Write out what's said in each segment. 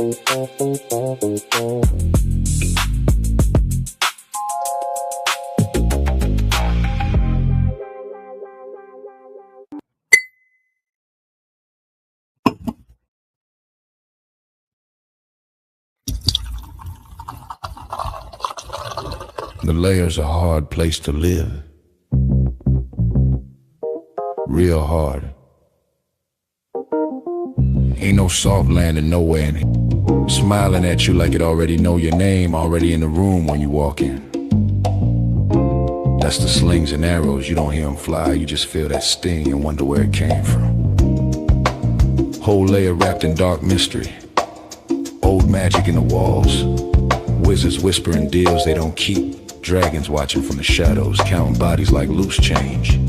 The Layer's a hard place to live. Real hard. Ain't no soft landing nowhere in here. Smiling at you like it already know your name, already in the room when you walk in. That's the slings and arrows, you don't hear them fly, you just feel that sting and wonder where it came from. Whole layer wrapped in dark mystery. Old magic in the walls. Wizards whispering deals they don't keep. Dragons watching from the shadows, counting bodies like loose change.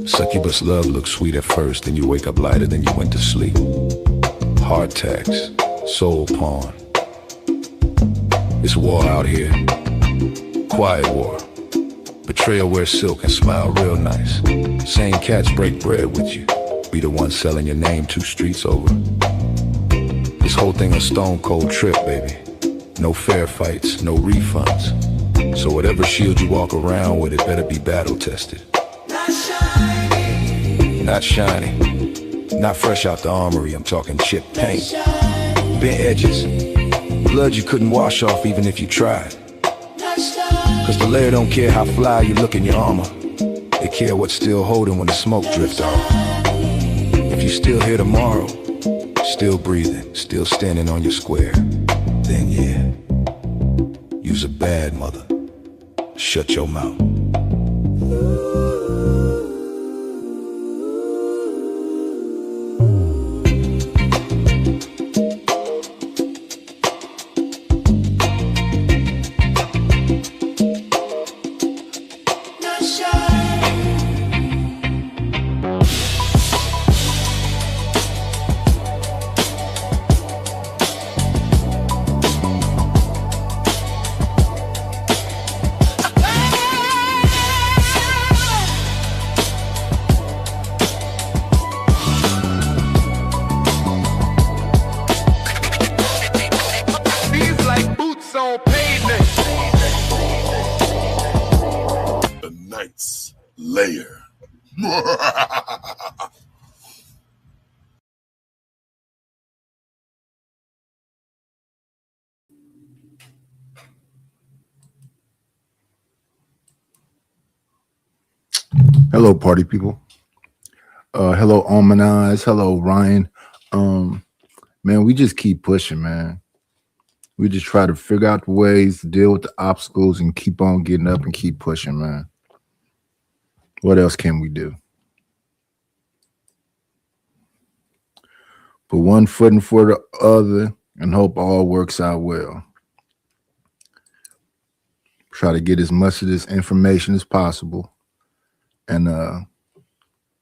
Succubus love looks sweet at first, then you wake up lighter than you went to sleep. Heart tax, soul pawn. It's war out here. Quiet war. Betrayal wears silk and smile real nice. Same cats break bread with you. Be the one selling your name 2 streets over. This whole thing a stone cold trip, baby. No fair fights, no refunds. So whatever shield you walk around with, it better be battle tested. Not shiny. Not shiny. Not fresh out the armory, I'm talking chipped paint. Bent edges. Blood you couldn't wash off even if you tried. Cause the Layer don't care how fly you look in your armor. They care what's still holding when the smoke drifts off. If you're still here tomorrow, still breathing, still standing on your square, then yeah, you's a bad mother. Shut your mouth. Layer. Hello, party people. Hello, Almanize. Hello, Ryan. Man, we just keep pushing, man. We just try to figure out the ways to deal with the obstacles and keep on getting up and keep pushing, man. What else can we do? Put one foot in for the other and hope all works out well. Try to get as much of this information as possible and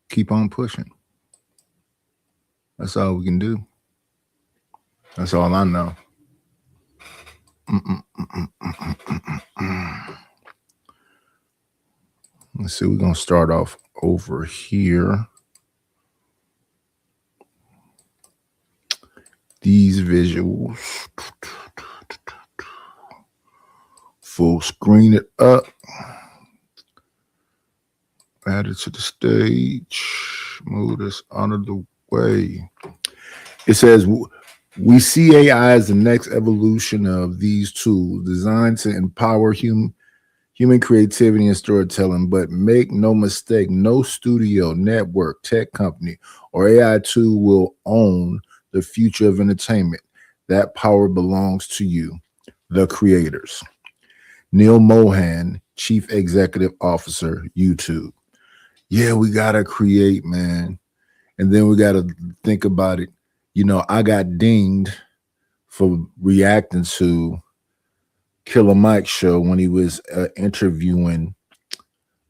keep on pushing. That's all we can do. That's all I know. Let's see, we're going to start off over here. These visuals. Full screen it up. Add it to the stage. Move this out of the way. It says, we see AI as the next evolution of these tools designed to empower human creativity and storytelling, but make no mistake, no studio, network, tech company, or AI tool will own the future of entertainment. That power belongs to you, the creators. Neil Mohan, Chief Executive Officer, YouTube. Yeah, we got to create, man. And then we got to think about it. You know, I got dinged for reacting to Killer Mike's show when he was interviewing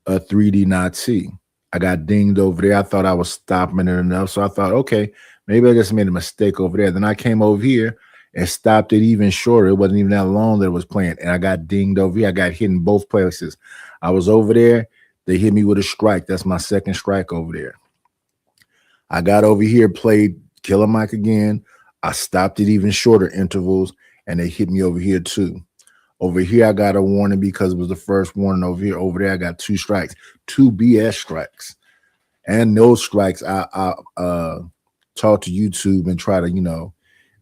a 3D Nazi. I got dinged over there. I thought I was stopping it enough. So I thought, okay, maybe I just made a mistake over there. Then I came over here and stopped it even shorter. It wasn't even that long that it was playing. And I got dinged over here. I got hit in both places. I was over there. They hit me with a strike. That's my second strike over there. I got over here, played Killer Mike again. I stopped at even shorter intervals, and they hit me over here too. Over here, I got a warning because it was the first warning over here. Over there, I got 2 strikes, 2 BS strikes. And those strikes, I talked to YouTube and try to,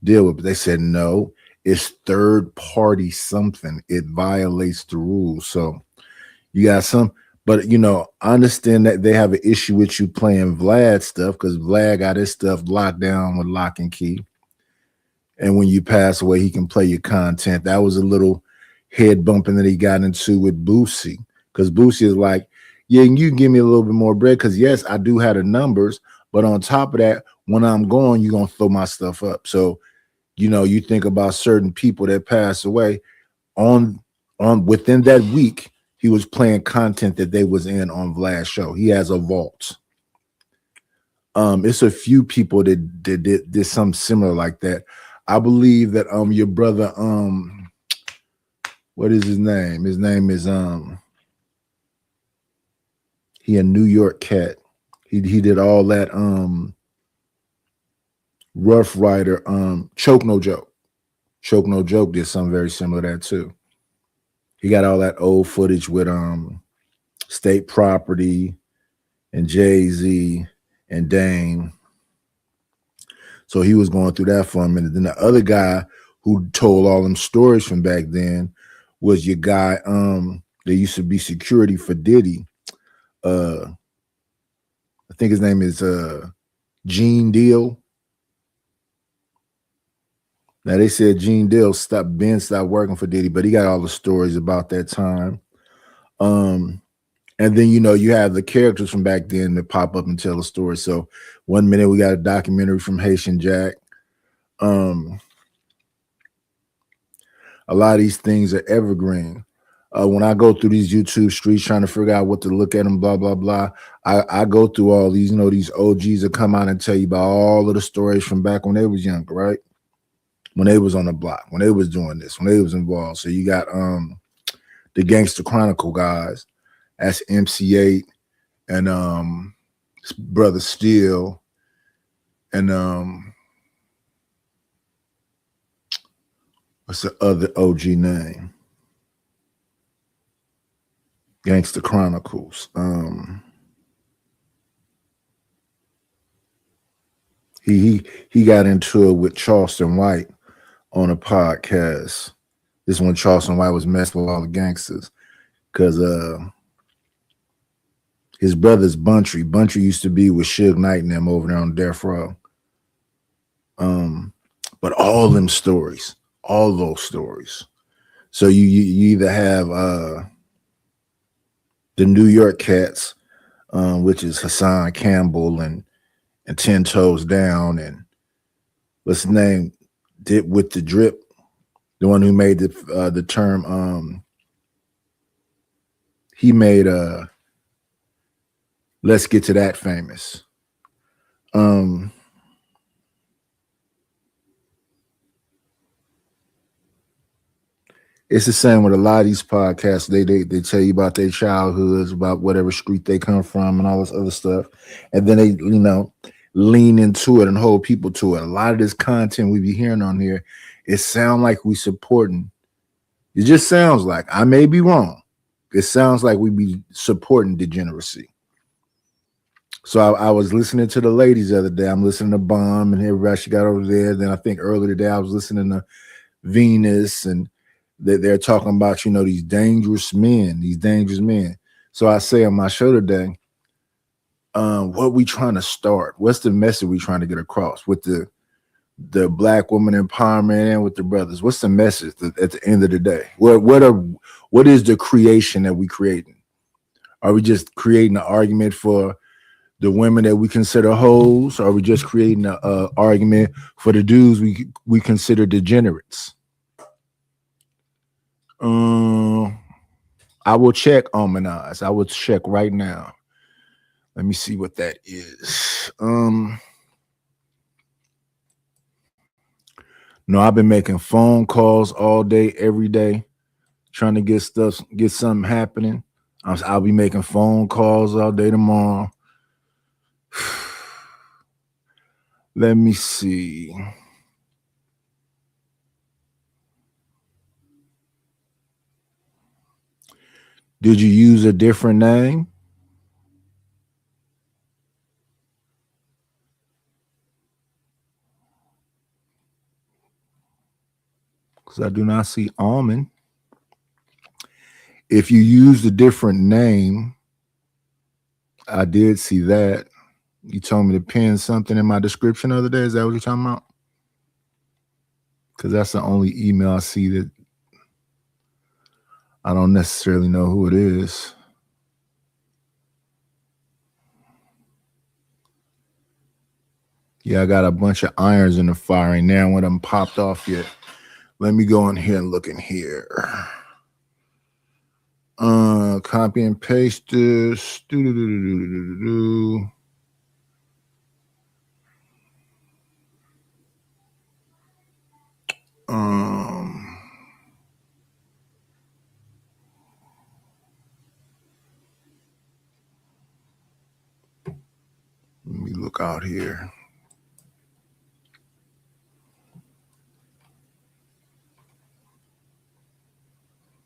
deal with it. But they said, no, it's third party something. It violates the rules. So you got some, but I understand that they have an issue with you playing Vlad stuff because Vlad got his stuff locked down with lock and key. And when you pass away, he can play your content. That was a little head bumping that he got into with Boosie, because Boosie is like, yeah, you can give me a little bit more bread because, yes, I do have the numbers, but on top of that, when I'm gone, you're going to throw my stuff up. So, you think about certain people that pass away on within that week, he was playing content that they was in on Vlad's show. He has a vault. It's a few people that did something similar like that. I believe that your brother, what is his name? His name is he a New York cat. He did all that Rough Rider, Choke No Joke. Choke No Joke did something very similar to that too. He got all that old footage with State Property and Jay-Z and Dame. So he was going through that for a minute. Then the other guy who told all them stories from back then was your guy that used to be security for Diddy. I think his name is Gene Deal. Now they said Gene Deal stopped working for Diddy, but he got all the stories about that time. And then you have the characters from back then that pop up and tell a story. So one minute we got a documentary from Haitian Jack. A lot of these things are evergreen. When I go through these YouTube streets trying to figure out what to look at and blah, blah, blah, I go through all these, these OGs that come out and tell you about all of the stories from back when they was younger, right? When they was on the block, when they was doing this, when they was involved. So you got the Gangster Chronicle guys. That's MC8 and Brother Steel and what's the other OG name? Gangster Chronicles. He got into it with Charleston White on a podcast. This when Charleston White was messing with all the gangsters, because his brother's Buntry. Buntry used to be with Suge Knight and them over there on Death Row. But all them stories, all those stories. So you either have the New York cats, which is Hassan Campbell and 10 Toes Down, and what's his name? Dip with the Drip, the one who made the term. He made Let's Get to That famous. It's the same with a lot of these podcasts. They tell you about their childhoods, about whatever street they come from, and all this other stuff, and then they lean into it and hold people to it. A lot of this content we be hearing on here, it sounds like we supporting. It just sounds like, I may be wrong, it sounds like we be supporting degeneracy. So I was listening to the ladies the other day. I'm listening to Bomb and everybody she got over there. Then I think earlier today I was listening to Venus, and they're talking about, these dangerous men. So I say on my show today, what we trying to start? What's the message we trying to get across with the Black woman empowerment and with the brothers? What's the message at the end of the day? What is the creation that we creating? Are we just creating an argument for the women that we consider hoes? Or are we just creating an argument for the dudes we consider degenerates? I will check Omanaz. I will check right now. Let me see what that is. No, I've been making phone calls all day, every day, trying to get something happening. I'll be making phone calls all day tomorrow. Let me see. Did you use a different name? Because I do not see almond. If you used a different name, I did see that. You told me to pin something in my description the other day. Is that what you're talking about? Because that's the only email I see that I don't necessarily know who it is. Yeah, I got a bunch of irons in the fire and now one of them popped off yet. Let me go in here and look in here. Copy and paste this. Let me look out here.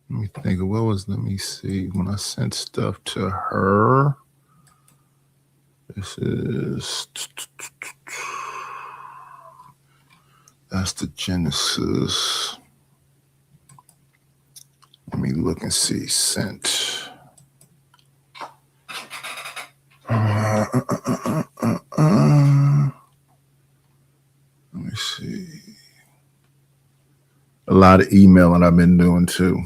Let me think of let me see. When I sent stuff to her, this is, that's the Genesis. Let me look and see. Sent. Let me see. A lot of emailing I've been doing too.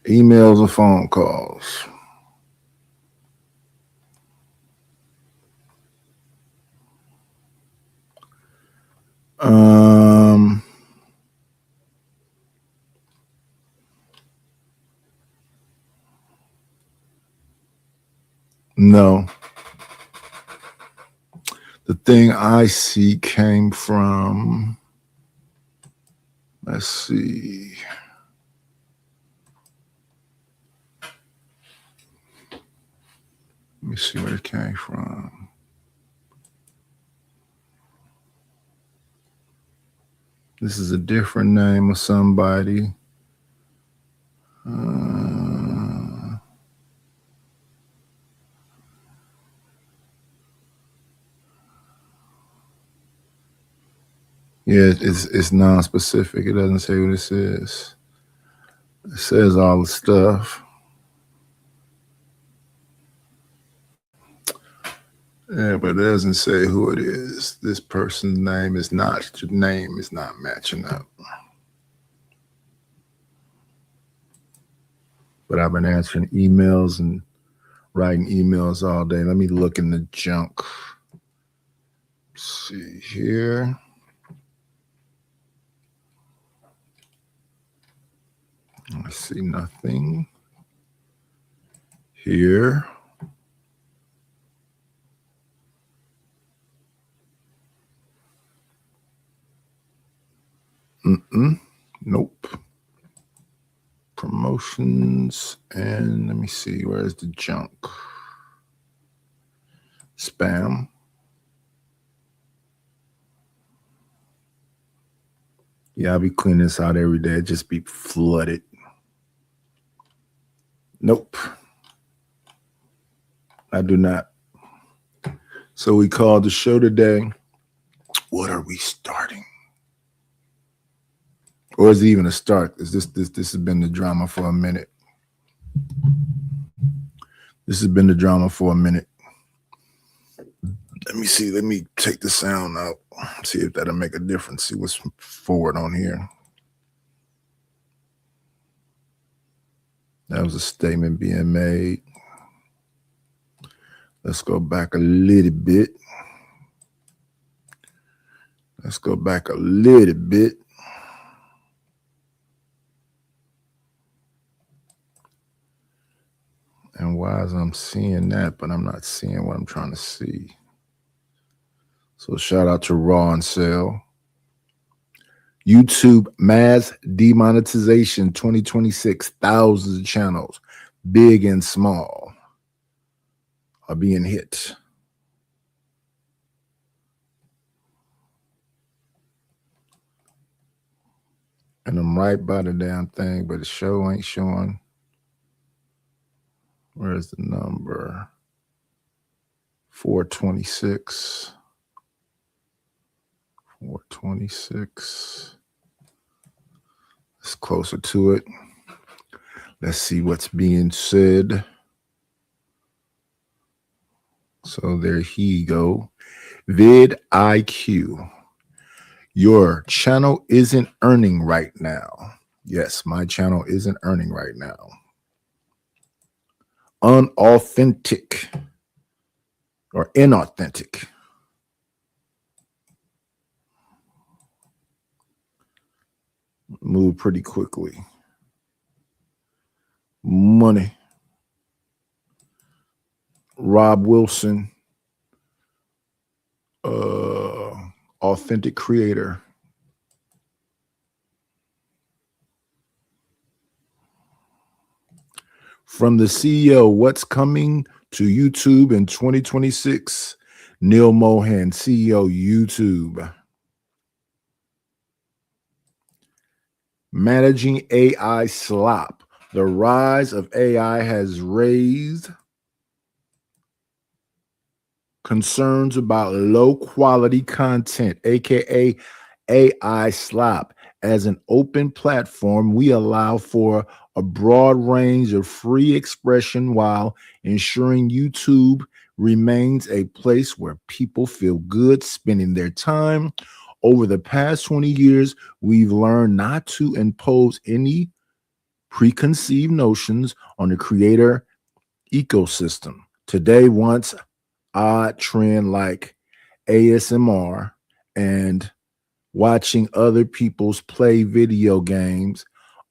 Emails and phone calls. No. The thing I see came from, let's see. Let me see where it came from. This is a different name of somebody. Yeah, it's non-specific. It doesn't say what this is. It says all the stuff. Yeah, but it doesn't say who it is. This person's name is not matching up. But I've been answering emails and writing emails all day. Let me look in the junk. Let's see here. I see nothing here. Nope. Promotions, and let me see, where's the junk? Spam. Yeah, I'll be cleaning this out every day. It just be flooded. Nope. I do not. So we called the show today. What are we starting? Or is it even a start? Is this has been the drama for a minute? This has been the drama for a minute. Let me see. Let me take the sound out. See if that'll make a difference. See what's forward on here. That was a statement being made. Let's go back a little bit. Let's go back a little bit. And why is I'm seeing that, but I'm not seeing what I'm trying to see. So shout out to Raw and Sale. YouTube mass demonetization 2026. Thousands of channels, big and small, are being hit. And I'm right by the damn thing, but the show ain't showing. Where's the number? 426. 426. It's closer to it. Let's see what's being said. So there he go. vidIQ. Your channel isn't earning right now. Yes, my channel isn't earning right now. Unauthentic or inauthentic. Move pretty quickly. Money. Rob Wilson. Authentic creator. From the CEO, what's coming to YouTube in 2026? Neil Mohan, CEO, YouTube. Managing AI slop. The rise of AI has raised concerns about low quality content, aka AI slop. As an open platform, we allow for a broad range of free expression while ensuring YouTube remains a place where people feel good spending their time. Over the past 20 years, we've learned not to impose any preconceived notions on the creator ecosystem. Today, once odd trend like ASMR and watching other people's play video games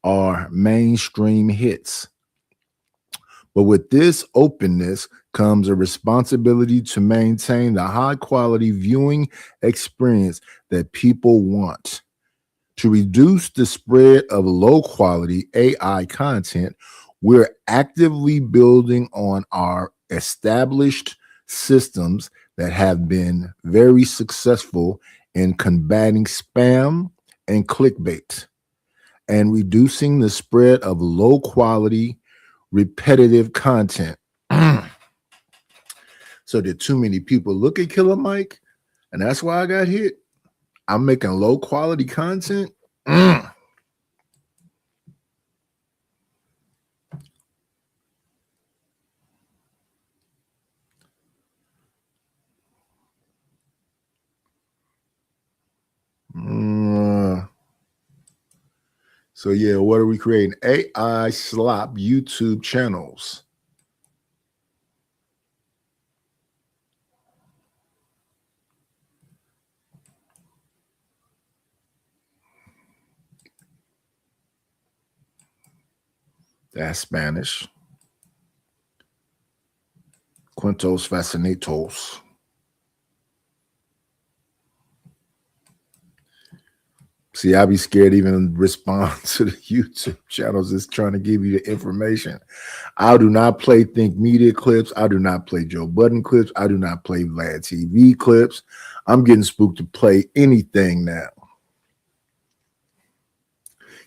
are mainstream hits. But with this openness comes a responsibility to maintain the high quality viewing experience that people want. To reduce the spread of low quality AI content, we're actively building on our established systems that have been very successful in combating spam and clickbait and reducing the spread of low quality, repetitive content. So did too many people look at Killer Mike? And that's why I got hit. I'm making low quality content. So yeah, what are we creating? AI slop YouTube channels. That's Spanish. Quintos Fascinatos. See, I be scared to even respond to the YouTube channels that's trying to give you the information. I do not play Think Media clips. I do not play Joe Budden clips. I do not play Vlad TV clips. I'm getting spooked to play anything now.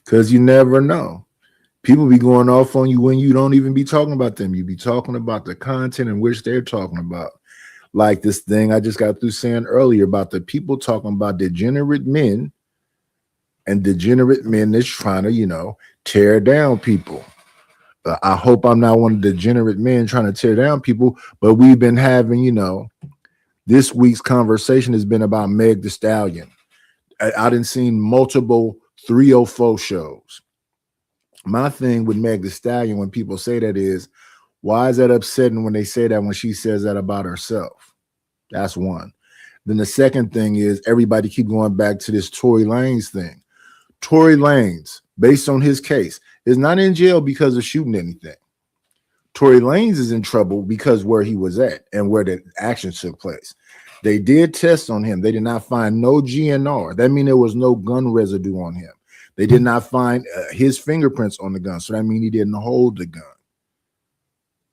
Because you never know. People be going off on you when you don't even be talking about them. You be talking about the content in which they're talking about. Like this thing I just got through saying earlier about the people talking about degenerate men and degenerate men that's trying to, tear down people. I hope I'm not one of the degenerate men trying to tear down people, but we've been having, this week's conversation has been about Meg Thee Stallion. I done seen multiple 304 shows. My thing with Meg Thee Stallion, when people say that is, why is that upsetting when they say that when she says that about herself? That's one. Then the second thing is everybody keep going back to this Tory Lanez thing. Tory Lanez, based on his case, is not in jail because of shooting anything. Tory Lanez is in trouble because where he was at and where the actions took place. They did tests on him. They did not find no GNR. That means there was no gun residue on him. They did not find his fingerprints on the gun. So that means he didn't hold the gun.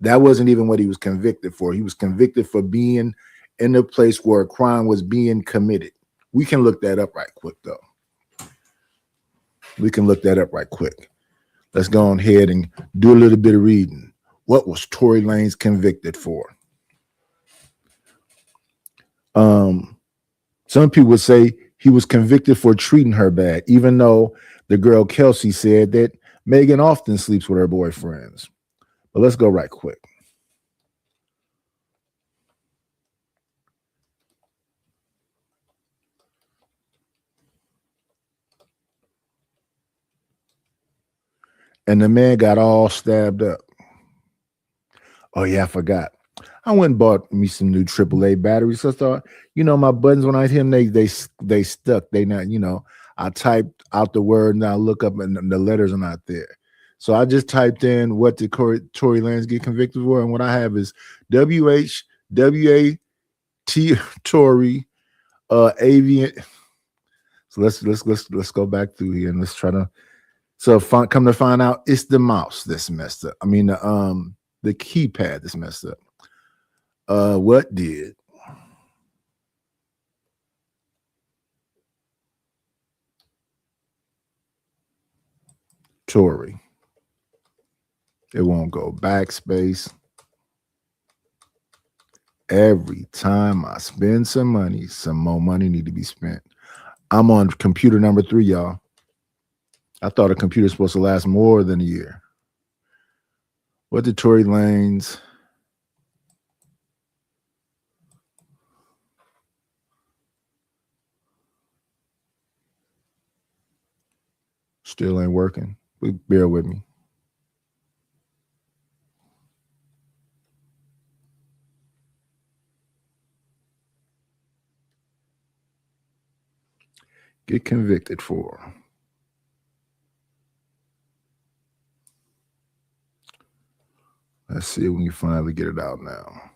That wasn't even what he was convicted for. He was convicted for being in a place where a crime was being committed. We can look that up right quick, though. We can look that up right quick. Let's go on ahead and do a little bit of reading. What was Tory Lanez convicted for? Some people would say he was convicted for treating her bad, even though the girl Kelsey said that Megan often sleeps with her boyfriends. But let's go right quick. And the man got all stabbed up. Oh yeah, I forgot. I went and bought me some new AAA batteries. So I thought, my buttons when I hit them, they stuck. They not, I typed out the word and I look up and the letters are not there. So I just typed in what did Tory Lanez get convicted for, and what I have is WHWAT Tory avian. So let's go back through here and let's try to. So come to find out, it's the mouse that's messed up. I mean the keypad that's messed up. What did Tory? It won't go backspace. Every time I spend some money, some more money need to be spent. I'm on computer number 3, y'all. I thought a computer's supposed to last more than a year. What did Tory Lanez still ain't working? Bear with me. Get convicted for. Let's see if we can finally get it out now.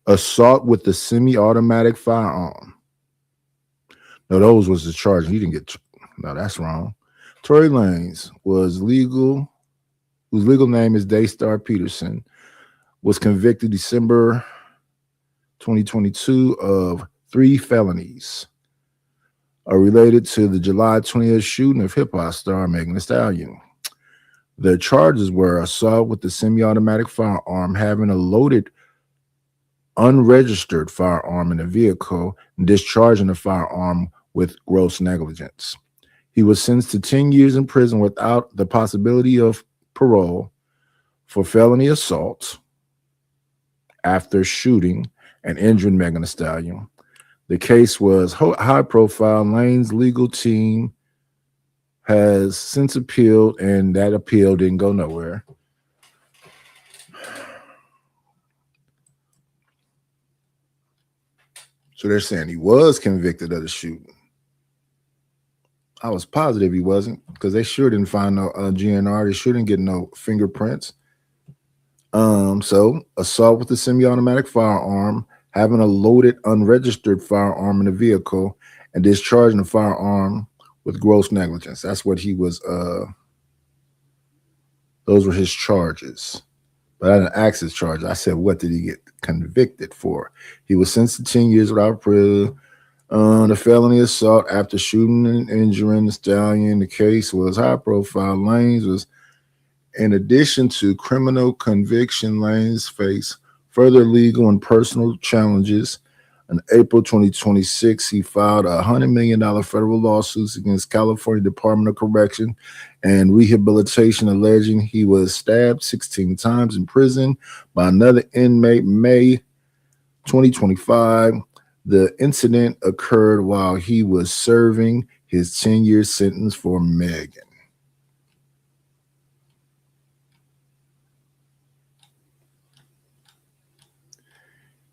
Assault with the semi-automatic firearm. No, those was the charge. He didn't get. No, that's wrong. Tory Lanez whose legal name is Daystar Peterson, was convicted December 2022 of 3 felonies related to the July 20th shooting of hip-hop star Megan Thee Stallion. The charges were assault with the semi-automatic firearm, having a loaded unregistered firearm in a vehicle, and discharging the firearm with gross negligence. He was sentenced to 10 years in prison without the possibility of parole for felony assault after shooting and injuring Megan Thee Stallion. The case was high profile. Lane's legal team has since appealed, and that appeal didn't go nowhere. So they're saying he was convicted of the shooting. I was positive he wasn't, because they sure didn't find no GNR. They sure didn't get no fingerprints. So assault with a semi-automatic firearm, having a loaded unregistered firearm in a vehicle, and discharging the firearm with gross negligence. That's what he was. Those were his charges. But I didn't ask his charges. I said, what did he get convicted for? He was sentenced to 10 years without parole. The felony assault after shooting and injuring the Stallion. The case was high profile. Lanez was, in addition to criminal conviction, Lanez faced further legal and personal challenges. In April 2026, he filed a $100 million federal lawsuit against California Department of Correction and Rehabilitation, alleging he was stabbed 16 times in prison by another inmate. May 2025, the incident occurred while he was serving his 10-year sentence for Megan.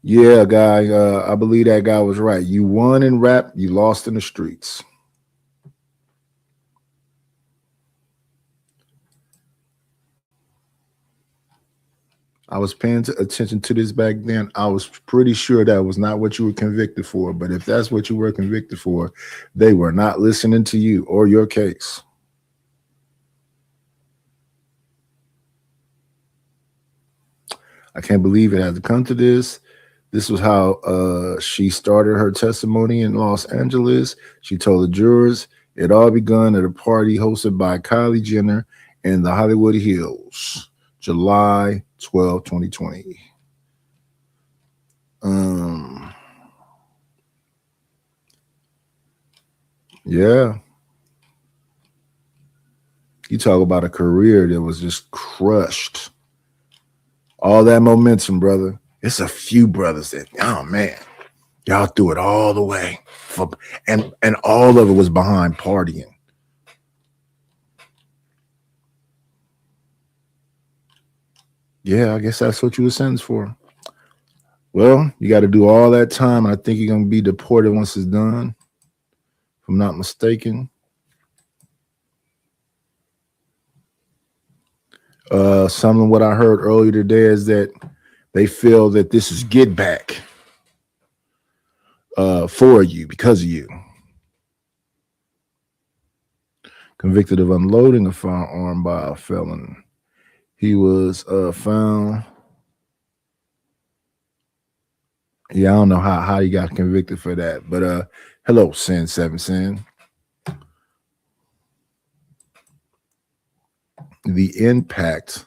Yeah, guy, I believe that guy was right. You won in rap, you lost in the streets. I was paying attention to this back then. I was pretty sure that was not what you were convicted for. But if that's what you were convicted for, they were not listening to you or your case. I can't believe it had to come to this. This was how she started her testimony in Los Angeles. She told the jurors it all begun at a party hosted by Kylie Jenner in the Hollywood Hills, July 12, 2020. Yeah. You talk about a career that was just crushed. All that momentum, brother. It's a few brothers that, oh man, y'all threw it all the way. And all of it was behind partying. Yeah, I guess that's what you were sentenced for. Well, you got to do all that time. I think you're going to be deported once it's done, if I'm not mistaken. Something what I heard earlier today is that they feel that this is get back for you, because of you. Convicted of unloading a firearm by a felon. He was found. Yeah, I don't know how he got convicted for that, but hello, Sin 7 Sin. The impact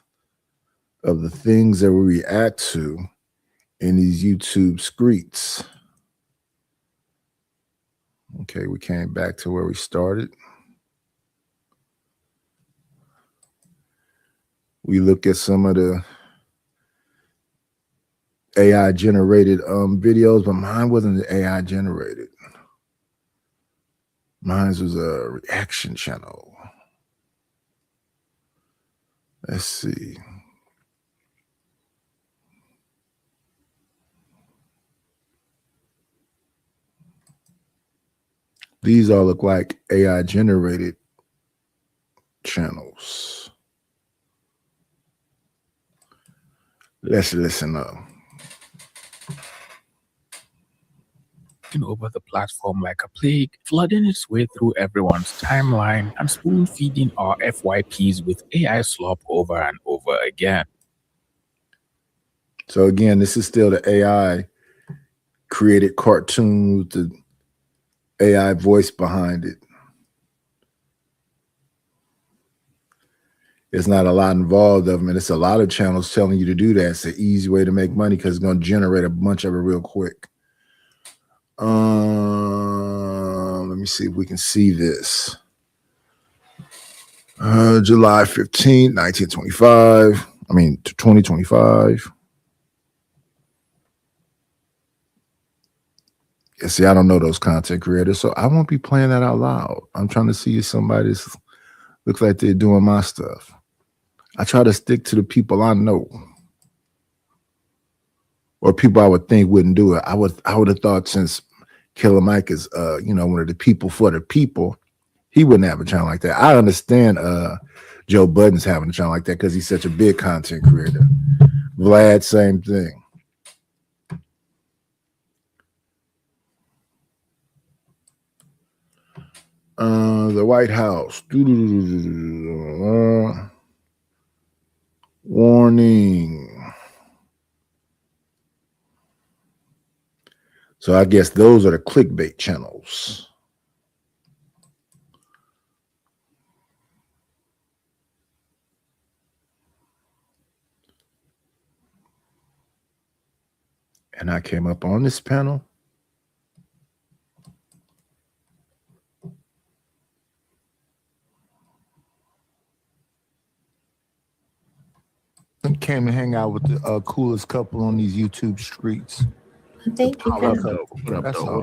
of the things that we react to in these YouTube streets. Okay, we came back to where we started. We look at some of the AI generated videos, but mine wasn't AI generated. Mine was a reaction channel. Let's see. These all look like AI generated channels. Let's listen up. Over the platform like a plague, flooding its way through everyone's timeline and spoon-feeding our FYPs with AI slop over and over again. So again, this is still the AI created cartoon with the AI voice behind it. There's not a lot involved of them, and it's a lot of channels telling you to do that. It's an easy way to make money because it's going to generate a bunch of it real quick. Let me see if we can see this. July 15th, 1925. I mean, 2025. Yeah, see, I don't know those content creators, so I won't be playing that out loud. I'm trying to see if somebody looks like they're doing my stuff. I try to stick to the people I know, or people I would think wouldn't do it. I would have thought, since Killer Mike is one of the people for the people, he wouldn't have a channel like that. I understand Joe Budden's having a channel like that because he's such a big content creator. Vlad, same thing. The White House. Warning. So I guess those are the clickbait channels. And I came up on this panel. And came to hang out with the coolest couple on these YouTube streets. Thank you. What up? That's all.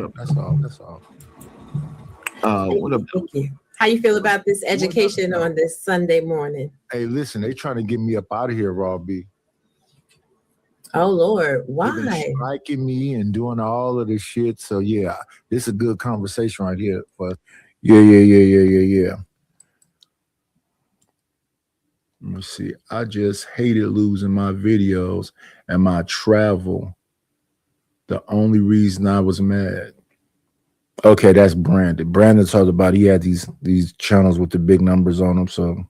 What up? Thank you. How you feel about this education on this Sunday morning? Hey, listen, they trying to get me up out of here, Raw B. Oh Lord, why? They've been striking me and doing all of this shit. So yeah, this is a good conversation right here. But yeah. Let me see. I just hated losing my videos and my travel. The only reason I was mad. Okay, that's Brandon. Brandon talked about he had these channels with the big numbers on them. So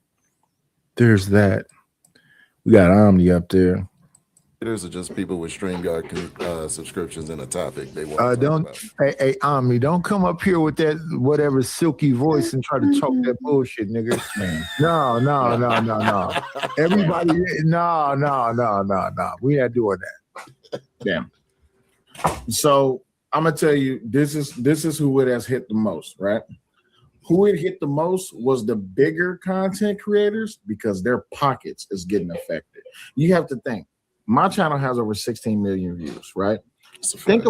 there's that. We got Omni up there. Creators are just people with StreamYard subscriptions and a topic they want to talk Don't, about. hey, Omni, don't come up here with that whatever silky voice and try to talk that bullshit, nigga. No. Everybody, no. We not doing that. Damn. So I'm gonna tell you, this is who it has hit the most, right? Who it hit the most was the bigger content creators because their pockets is getting affected. You have to think. My channel has over 16 million views, right? Think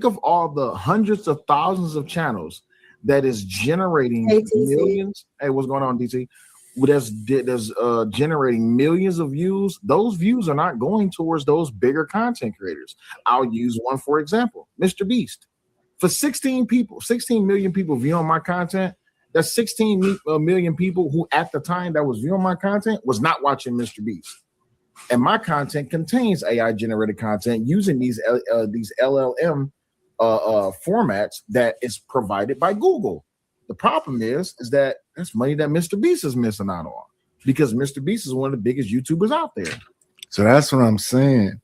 of all the hundreds of thousands of channels that is generating millions. Hey, what's going on, DC? That's generating millions of views. Those views are not going towards those bigger content creators. I'll use one for example, Mr. Beast. For 16 million people viewing my content, that's 16 million people who at the time that was viewing my content was not watching Mr. Beast. And my content contains AI generated content using these LLM formats that is provided by Google. The problem is that that's money that Mr. Beast is missing out on because Mr. Beast is one of the biggest YouTubers out there. So that's what I'm saying.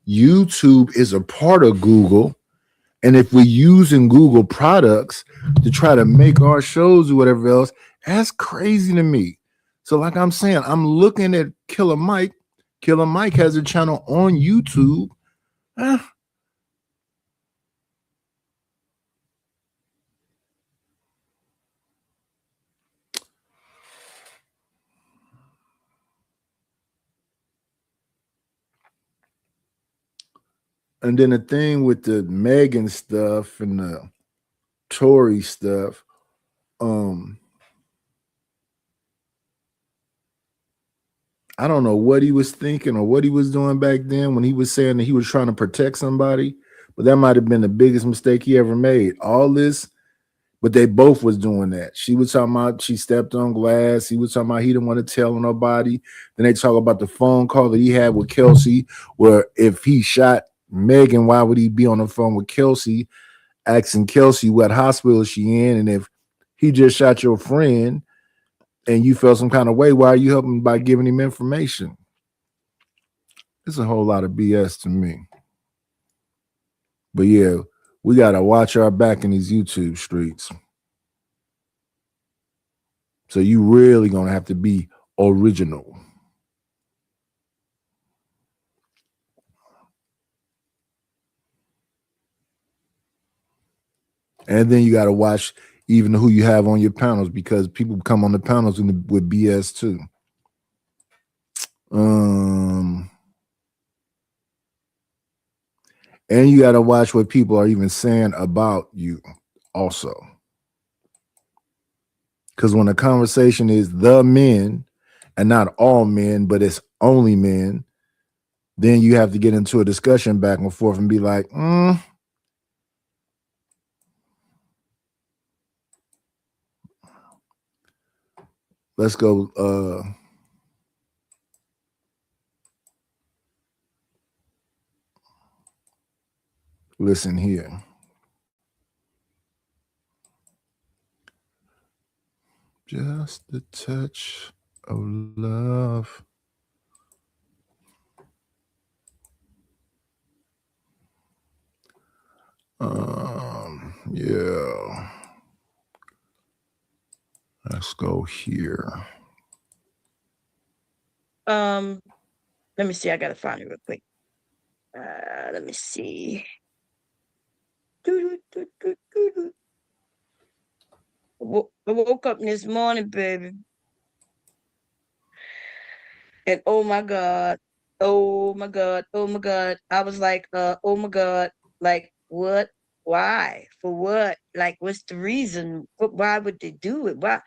YouTube is a part of Google. And if we're using Google products to try to make our shows or whatever else, that's crazy to me. So like I'm saying, I'm looking at Killer Mike. Killer Mike has a channel on YouTube. And then the thing with the Megan stuff and the Tory stuff, I don't know what he was thinking or what he was doing back then when he was saying that he was trying to protect somebody, but that might have been the biggest mistake he ever made. All this, but they both was doing that. She was talking about she stepped on glass. He was talking about he didn't want to tell nobody. Then they talk about the phone call that he had with Kelsey, where if he shot Megan, why would he be on the phone with Kelsey, asking Kelsey what hospital is she in? And if he just shot your friend and you felt some kind of way, why are you helping by giving him information? It's a whole lot of BS to me. But yeah, we got to watch our back in these YouTube streets. So you really going to have to be original. And then you got to watch even who you have on your panels because people come on the panels with BS too. And you got to watch what people are even saying about you also. Because when the conversation is the men and not all men, but it's only men, then you have to get into a discussion back and forth and be like, let's go. Listen here. Just a touch of love. Yeah. Let's go here. Let me see. I gotta find it real quick. Let me see. I woke up this morning, baby. And oh my God. I was like, oh my God, like what? Why? For what? Like, what's the reason? Why would they do it? Why?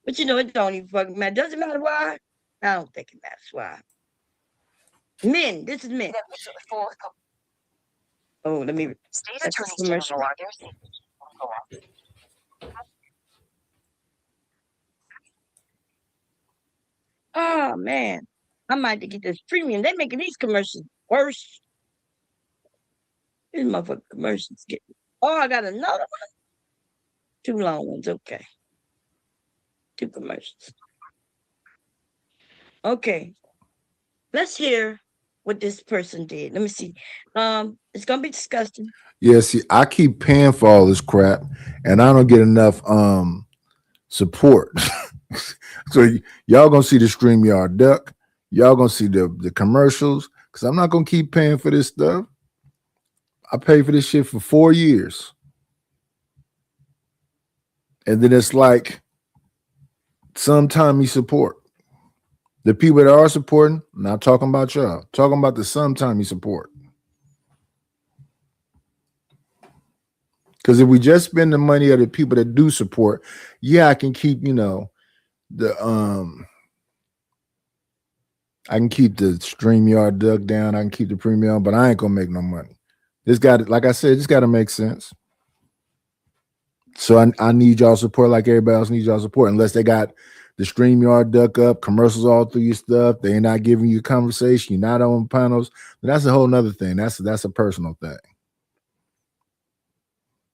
But you know, it don't even fucking matter. Does it matter why? I don't think it matters why. Men, this is men. Oh, let me. Oh man, I might have to get this premium. They making these commercials worse. These motherfucking commercials get. Oh, I got another one. 2 long ones, okay. 2 commercials. Okay. let's hear what this person did. Let me see. It's gonna be disgusting. Yeah, see, I keep paying for all this crap, and I don't get enough support. So y'all gonna see the StreamYard duck. Y'all gonna see the commercials because I'm not gonna keep paying for this stuff. I paid for this shit for 4 years, and then it's like sometime you support. The people that are supporting, not talking about y'all, talking about the sometime you support. Because if we just spend the money of the people that do support, yeah, I can keep, the I can keep the StreamYard duck down, I can keep the premium, but I ain't gonna make no money. This got, like I said, this got to make sense. So I need y'all support like everybody else needs y'all support, unless they got the StreamYard duck up, commercials all through your stuff. They're not giving you conversation. You're not on panels. That's a whole nother thing. That's a personal thing.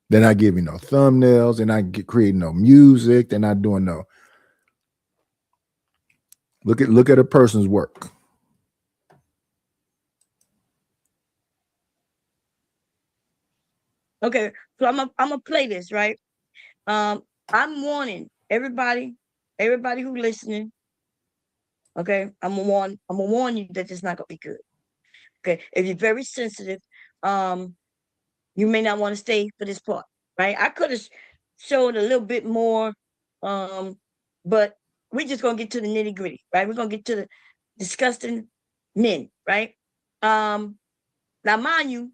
They're not giving no thumbnails. They're not creating no music. They're not doing no. Look at a person's work. Okay, so I'm gonna play this, right? I'm warning everybody who listening. Okay, I'm gonna warn you that it's not gonna be good. Okay, if you're very sensitive, you may not want to stay for this part, right? I could have showed a little bit more, but we're just gonna get to the nitty gritty, right? We're gonna get to the disgusting men, right? Now, mind you,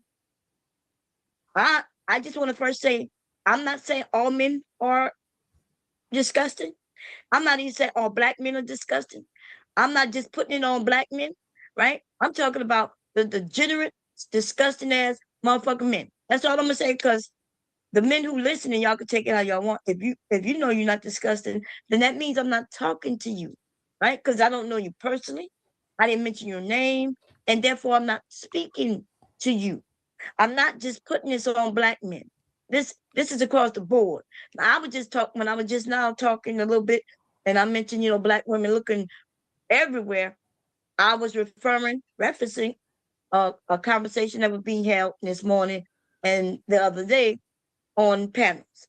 I just want to first say I'm not saying all men are disgusting. I'm not even saying all black men are disgusting. I'm not just putting it on black men, right? I'm talking about the degenerate, disgusting ass motherfucking men. That's all I'm gonna say, because the men who listen, and y'all can take it how y'all want. If you know you're not disgusting, then that means I'm not talking to you, right? Because I don't know you personally. I didn't mention your name, and therefore I'm not speaking to you. I'm not just putting this on black men. This is across the board. Now, I was just talking when I was just now talking a little bit, and I mentioned, black women looking everywhere. I was referencing a conversation that was being held this morning and the other day on panels.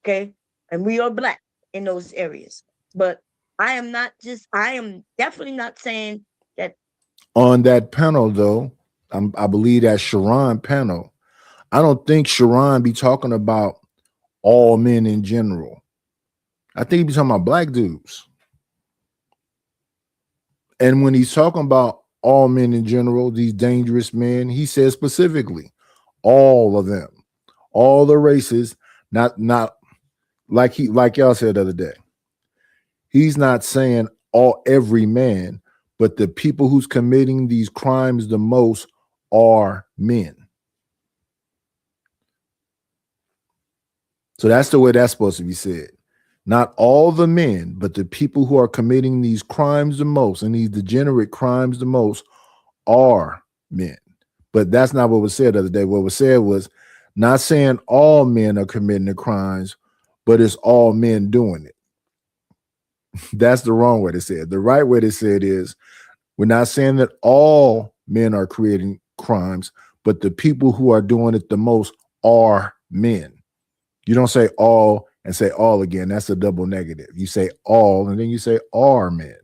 Okay, and we are black in those areas, but I am definitely not saying that. On that panel, though, I believe that Sharon panel, I don't think Sharon be talking about all men in general. I think he be talking about black dudes. And when he's talking about all men in general, these dangerous men, he says specifically all of them, all the races, not like y'all said the other day. He's not saying every man, but the people who's committing these crimes the most are men. So that's the way that's supposed to be said. Not all the men, but the people who are committing these crimes the most and these degenerate crimes the most are men. But that's not what was said the other day. What was said was not saying all men are committing the crimes, but it's all men doing it. That's the wrong way to say it. The right way to say it is we're not saying that all men are creating crimes, but the people who are doing it the most are men. You don't say all and say all again. That's a double negative. You say all and then you say are men.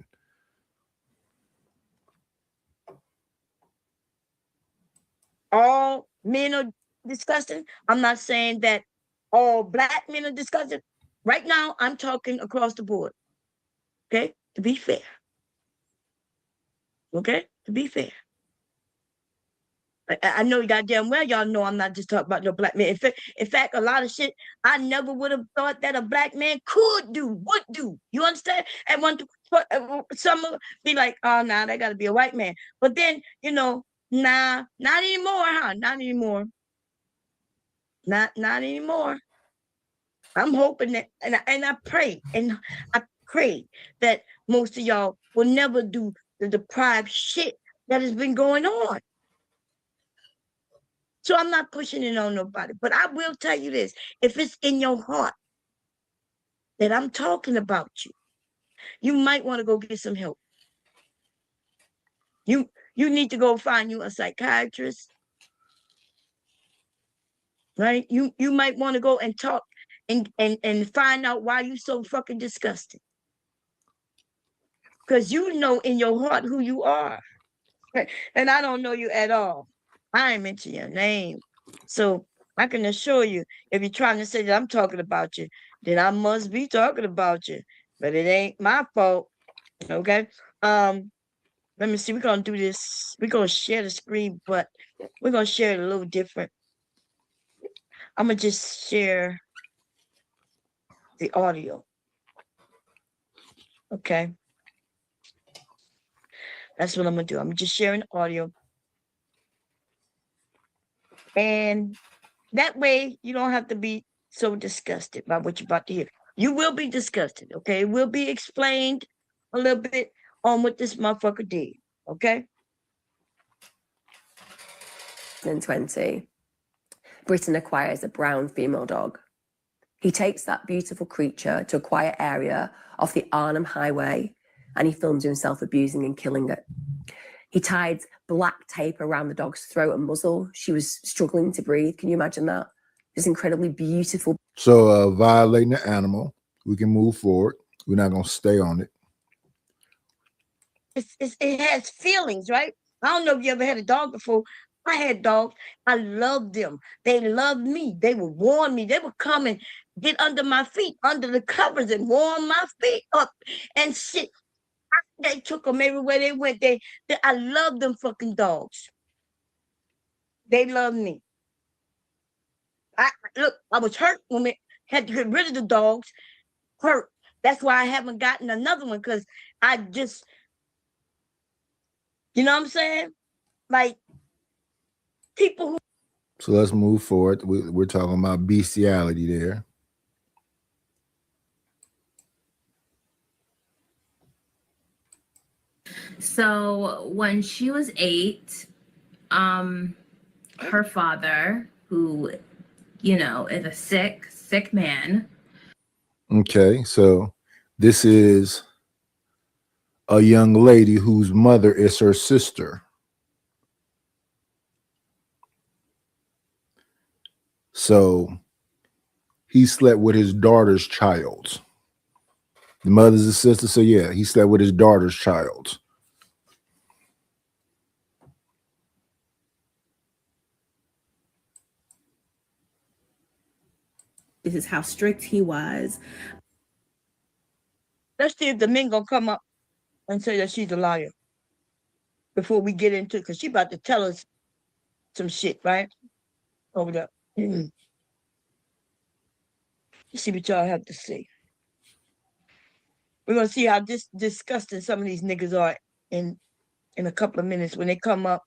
All men are disgusting. I'm not saying that all black men are disgusting. Right now, I'm talking across the board. Okay, to be fair. Okay, to be fair. I know you goddamn well y'all know I'm not just talking about no black man. In fact, a lot of shit I never would have thought that a black man would do. You understand? And some be like, oh, nah, that got to be a white man. But then, nah, not anymore, huh? Not anymore. Not anymore. I'm hoping that, and I pray that most of y'all will never do the deprived shit that has been going on. So I'm not pushing it on nobody, but I will tell you this. If it's in your heart that I'm talking about you, you might want to go get some help. You need to go find you a psychiatrist, right? You might want to go and talk and find out why you so fucking disgusted. Because you know in your heart who you are. And I don't know you at all. I ain't mention your name. So I can assure you, if you're trying to say that I'm talking about you, then I must be talking about you. But it ain't my fault. Okay. Let me see. We're gonna do this. We're gonna share the screen, but we're gonna share it a little different. I'm gonna just share the audio. Okay. That's what I'm gonna do. I'm just sharing audio. And that way you don't have to be so disgusted by what you're about to hear. You will be disgusted, okay? It will be explained a little bit on what this motherfucker did, okay? 2020, Britain acquires a brown female dog. He takes that beautiful creature to a quiet area off the Arnhem Highway and he films himself abusing and killing it. He tied black tape around the dog's throat and muzzle. She was struggling to breathe. Can you imagine that? This incredibly beautiful. So violating the animal, we can move forward. We're not going to stay on it. It has feelings, right? I don't know if you ever had a dog before. I had dogs. I loved them. They loved me. They would warm me. They would come and get under my feet, under the covers, and warm my feet up and shit. They took them everywhere they went. I love them fucking dogs. They love me. I was hurt when we had to get rid of the dogs. Hurt. That's why I haven't gotten another one, because I just, you know what I'm saying? Like, people who. So let's move forward. We're talking about bestiality there. So when she was 8, her father, who, you know, is a sick man. Okay, so this is a young lady whose mother is her sister. So he slept with his daughter's child. The mother's a sister, so yeah, he slept with his daughter's child. This is how strict he was. Let's see if the men gonna come up and say that she's a liar before we get into it, because she about to tell us some shit, right? Over there. Let's see what y'all have to say. We're gonna see how disgusting some of these niggas are in a couple of minutes when they come up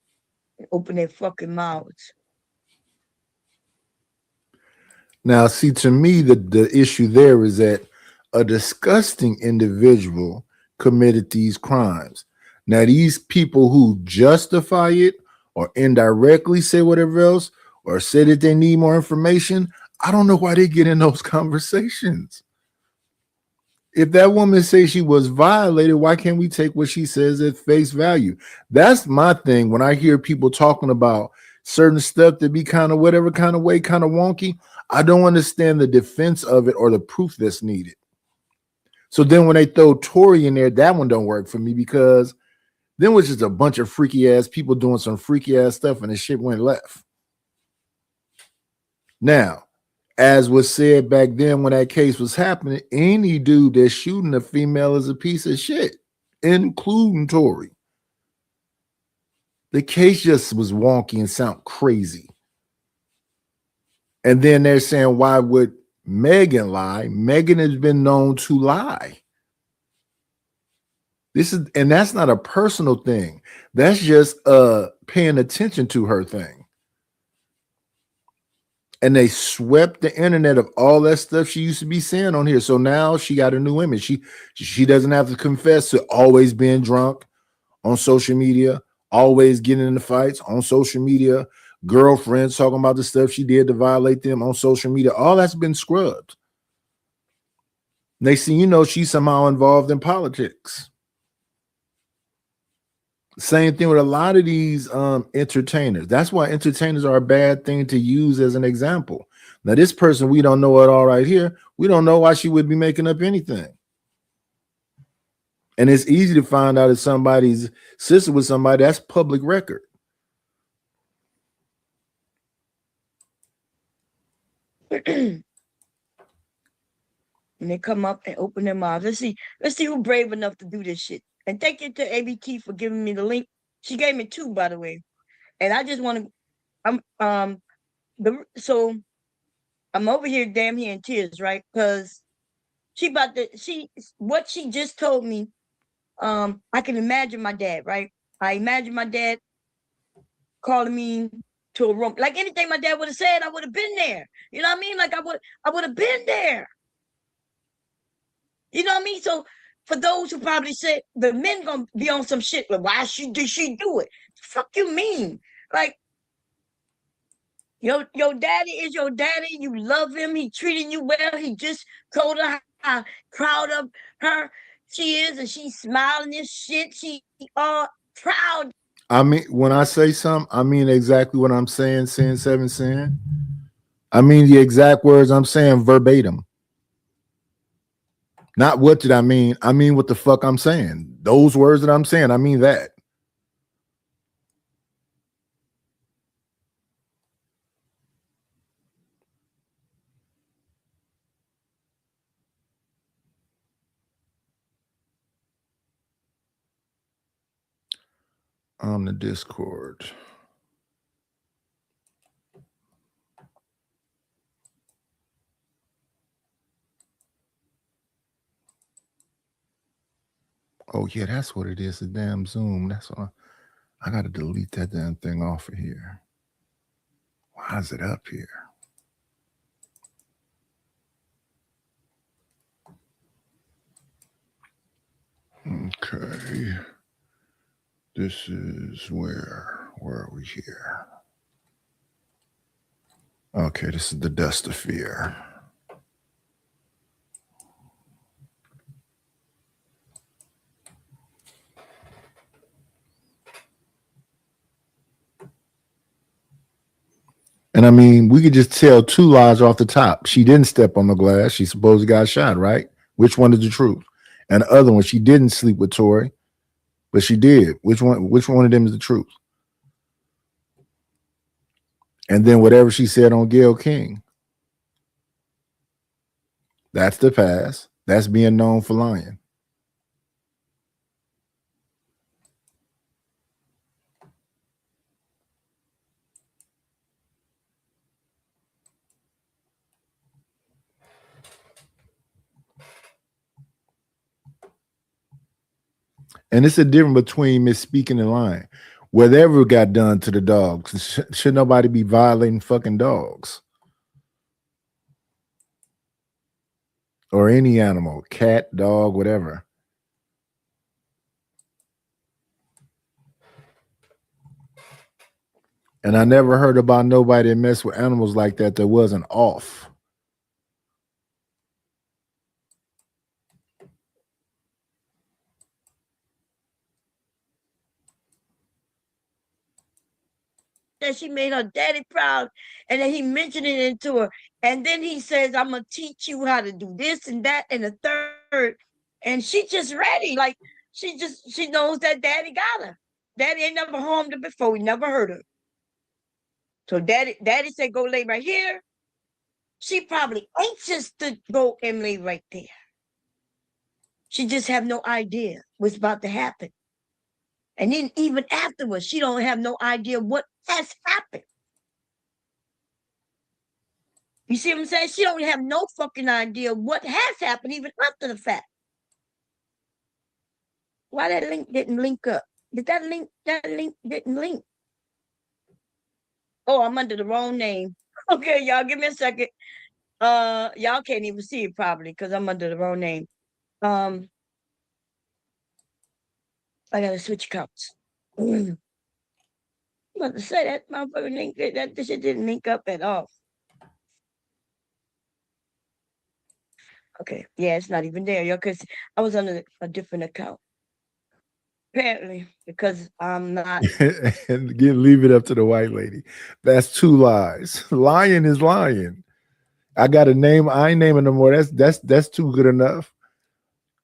and open their fucking mouths. Now, see, to me, the issue there is that a disgusting individual committed these crimes. Now, these people who justify it or indirectly say whatever else or say that they need more information, I don't know why they get in those conversations. If that woman says she was violated, why can't we take what she says at face value? That's my thing. When I hear people talking about certain stuff that be kind of whatever kind of way, kind of wonky, I don't understand the defense of it or the proof that's needed. So then when they throw Tory in there, that one don't work for me, because then was just a bunch of freaky ass people doing some freaky ass stuff and the shit went left. Now, as was said back then when that case was happening, any dude that's shooting a female is a piece of shit, including Tory. The case just was wonky and sound crazy. And then they're saying, why would Megan lie? Megan has been known to lie. And that's not a personal thing. That's just paying attention to her thing. And they swept the internet of all that stuff she used to be saying on here. So now she got a new image. She doesn't have to confess to always being drunk on social media, always getting into fights on social media, girlfriends talking about the stuff she did to violate them on social media. All that's been scrubbed. They see, she's somehow involved in politics. Same thing with a lot of these entertainers. That's why entertainers are a bad thing to use as an example. Now, this person, we don't know it all right here. We don't know why she would be making up anything. And it's easy to find out if somebody's sister with somebody. That's public record. And they come up and open their mouths. Let's see who's brave enough to do this shit. And thank you to ABT for giving me the link. She gave me 2, by the way. And I just want to, so I'm over here damn here in tears, right? Because what she just told me, I can imagine my dad, right? I imagine my dad calling me to a room. Like anything my dad would have said, I would have been there. You know what I mean? Like I would have been there. You know what I mean? So for those who probably said the men gonna be on some shit, like why did she do it? Fuck you mean? Like your daddy is your daddy. You love him. He treating you well. He just told her how proud of her she is, and she's smiling this shit. She all proud. I mean, when I say something, I mean exactly what I'm saying, saying. I mean the exact words I'm saying verbatim. Not what did I mean? I mean what the fuck I'm saying. Those words that I'm saying, I mean that. On the Discord. Oh yeah, that's what it is. The damn Zoom. That's what I gotta delete that damn thing off of here. Why is it up here? Okay. This is where are we here? Okay, this is the Dust of Fear. And I mean, we could just tell 2 lies off the top. She didn't step on the glass. She supposedly got shot, right? Which one is the truth? And the other one, she didn't sleep with Tory, but she did. Which one of them is the truth? And then whatever she said on Gayle King, that's the past. That's being known for lying. And it's a difference between misspeaking and lying. Whatever got done to the dogs, should nobody be violating fucking dogs? Or any animal, cat, dog, whatever. And I never heard about nobody that messed with animals like that wasn't off. That she made her daddy proud, and then he mentioned it into her, and then he says, I'm gonna teach you how to do this and that and the third, and she just ready, like she knows that daddy got her. Daddy ain't never harmed her before. We never heard her. So daddy said go lay right here. She probably anxious to go and lay right there. She just have no idea what's about to happen. And then even afterwards, she don't have no idea what has happened. You see what I'm saying? She don't have no fucking idea what has happened even after the fact. Why that link didn't link up? That link didn't link. Oh, I'm under the wrong name. Okay, y'all give me a second. Y'all can't even see it probably because I'm under the wrong name. I gotta switch accounts. I'm about to say that motherfucker link that this shit didn't link up at all. Okay, yeah, it's not even there, yo, because I was under a different account. Apparently, because I'm not. And again, leave it up to the white lady. That's two lies. Lying is lying. I got a name. I ain't naming no more. That's too good enough.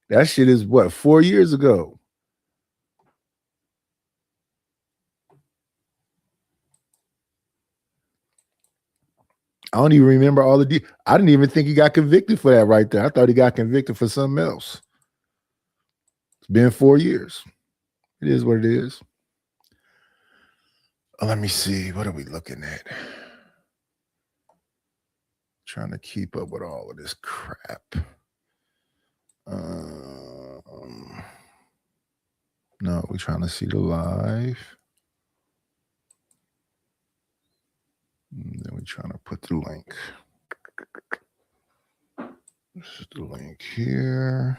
That shit is what, 4 years ago. I don't even remember all the I didn't even think he got convicted for that right there. I thought he got convicted for something else. It's been 4 years. It is what it is. Let me see. What are we looking at? Trying to keep up with all of this crap. No, we're trying to see the live. And then we're trying to put the link. This is the link here.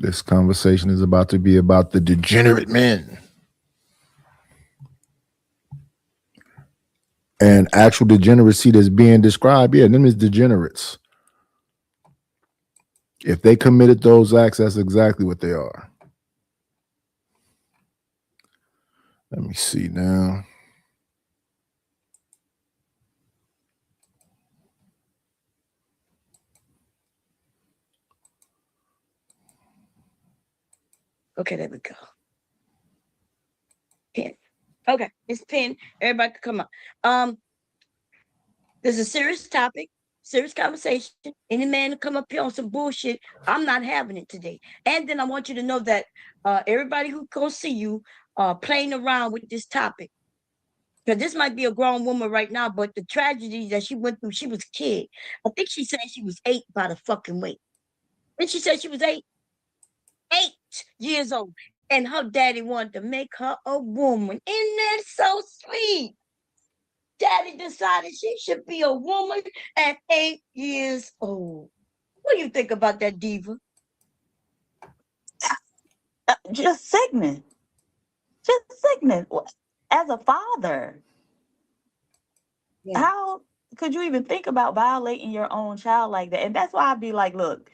This conversation is about to be about the degenerate men. And actual degeneracy that's being described, yeah, them is degenerates. If they committed those acts, that's exactly what they are. Let me see now. Okay, there we go. Pin. Okay, it's pinned. Everybody can come up. There's a serious topic, serious conversation. Any man to come up here on some bullshit, I'm not having it today. And then I want you to know that everybody who go see you playing around with this topic. Because this might be a grown woman right now, but the tragedy that she went through, she was a kid. I think she said she was 8 by the fucking way. And she said she was 8 years old. And her daddy wanted to make her a woman. Isn't that so sweet? Daddy decided she should be a woman at 8 years old. What do you think about that, Diva? Just sickening. Just sickening. As a father, how could you even think about violating your own child like that? And that's why I'd be like, look,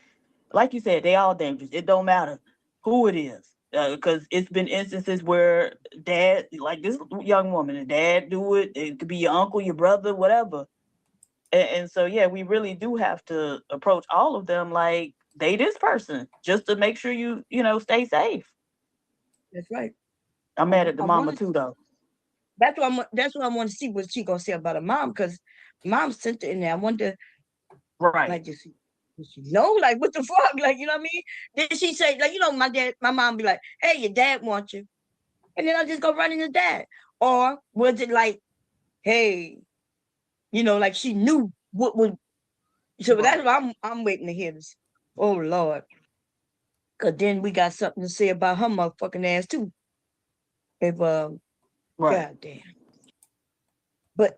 like you said, they all dangerous. It don't matter who it is. Because it's been instances where dad, like this young woman, and dad do it. It could be your uncle, your brother, whatever. And so, yeah, we really do have to approach all of them like they this person, just to make sure you stay safe. That's right. I'm mad at the mama too, though. That's what I want to see what she gonna say about her mom, because mom sent it in there. I wonder, right? Like, does she know? Like, what the fuck? Like, you know what I mean? Did she say, like, my mom be like, "Hey, your dad wants you," and then I just go running to dad, or was it like, "Hey," like she knew what would? So that's what I'm waiting to hear this. Oh Lord, because then we got something to say about her motherfucking ass too. If goddamn. But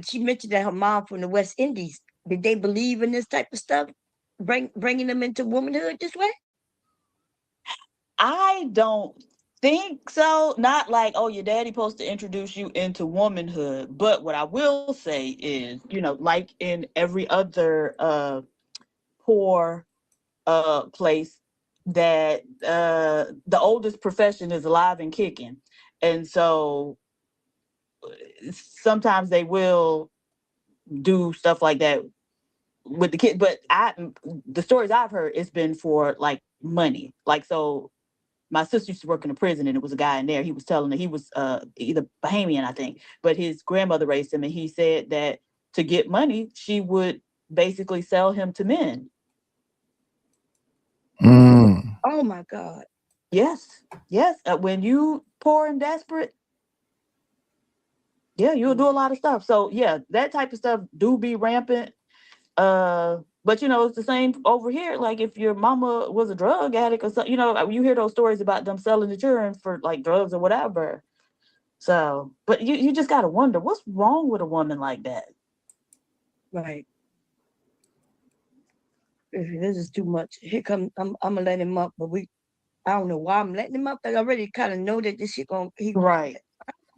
she mentioned that her mom from the West Indies. Did they believe in this type of stuff, bringing them into womanhood this way? I don't think so. Not like, oh, your daddy supposed to introduce you into womanhood. But what I will say is, like in every other poor place, that the oldest profession is alive and kicking. And so sometimes they will do stuff like that with the kid. But the stories I've heard, it's been for like money. Like, so my sister used to work in a prison, and it was a guy in there. He was telling her he was either Bahamian, I think, but his grandmother raised him, and he said that to get money, she would basically sell him to men. Oh my God. Yes. When you poor and desperate, yeah, you'll do a lot of stuff. So yeah, that type of stuff do be rampant. But it's the same over here. Like if your mama was a drug addict or something, you hear those stories about them selling the children for like drugs or whatever. So, but you just gotta wonder what's wrong with a woman like that. Right. This is too much. Here come I'm gonna let him up, but I don't know why I'm letting him up. I already kind of know that this shit right.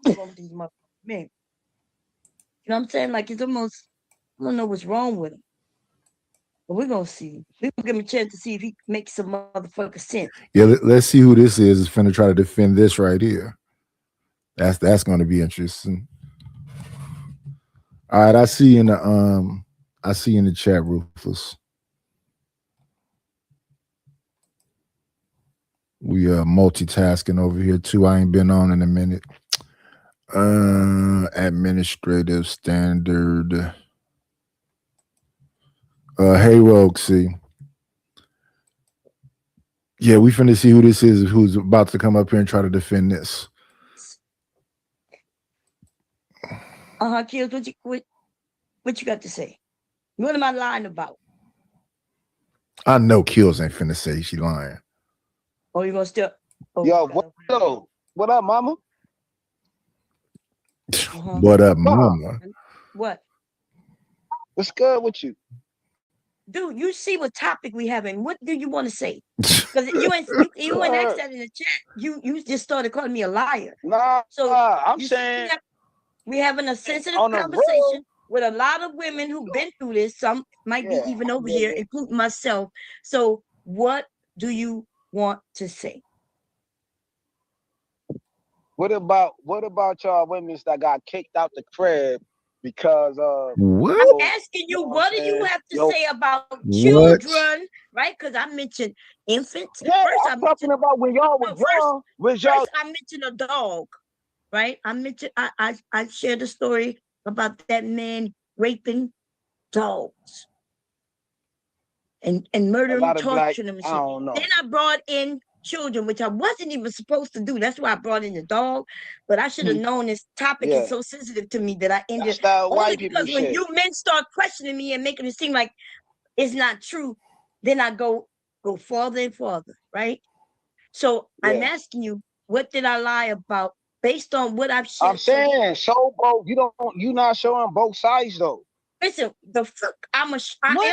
These motherfuckers, man. You know what I'm saying? Like it's almost, I don't know what's wrong with him. But we're gonna see. We're gonna give him a chance to see if he makes some motherfucking sense. Yeah, let's see who this is. Is finna try to defend this right here. That's going to be interesting. All right, I see you in the chat, Rufus. We are multitasking over here too. I ain't been on in a minute. Administrative standard. Hey Roxy. Yeah, we finna see who this is, who's about to come up here and try to defend this. Kills, what you got to say? What am I lying about? I know Kills ain't finna say she lying. Oh, you gonna still? Oh, Yo, what up, mama? What up, mama? What? What's good with you? Dude, you see what topic we having. What do you want to say? Because you ain't asked that in the chat. You just started calling me a liar. I'm saying we having a sensitive conversation with a lot of women who've been through this. Some might be even over here, including myself. So what do you want to say? What about y'all women that got kicked out the crib because what? I'm asking you, what do you have to say about children, right? Because I mentioned infants. Yeah, I'm talking about when y'all was young. First, I mentioned a dog, right? I shared a story about that man raping dogs and murdering, torturing them. I don't know. Then I brought in children, which I wasn't even supposed to do. That's why I brought in the dog. But I should have known this topic is so sensitive to me that I ended only because when you men start questioning me and making it seem like it's not true, then I go farther and farther, right? So I'm asking you, what did I lie about based on what I've shared? I'm saying, show both. You not showing both sides though. Listen, the fuck, I am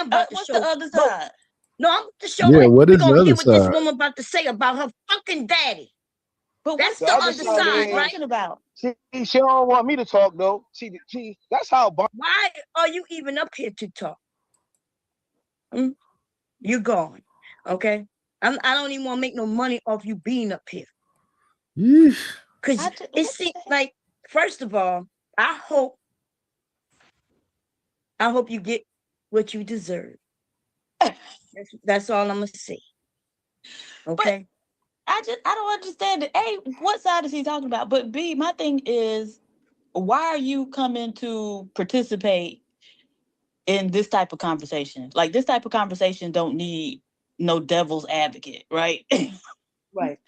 about to show the other side. No, I'm to show Yeah, it. what We're is the gonna other hear what this side? woman about to say about her fucking daddy. But that's the other side, right? About? She don't want me to talk though. She that's how. Why are you even up here to talk? You're gone. Okay. I don't even want to make no money off you being up here. Because it seems like, first of all, I hope you get what you deserve. That's all I'm gonna say. Okay. But I don't understand it. A, what side is he talking about? But B, my thing is, why are you coming to participate in this type of conversation? Like, this type of conversation don't need no devil's advocate, right? Right.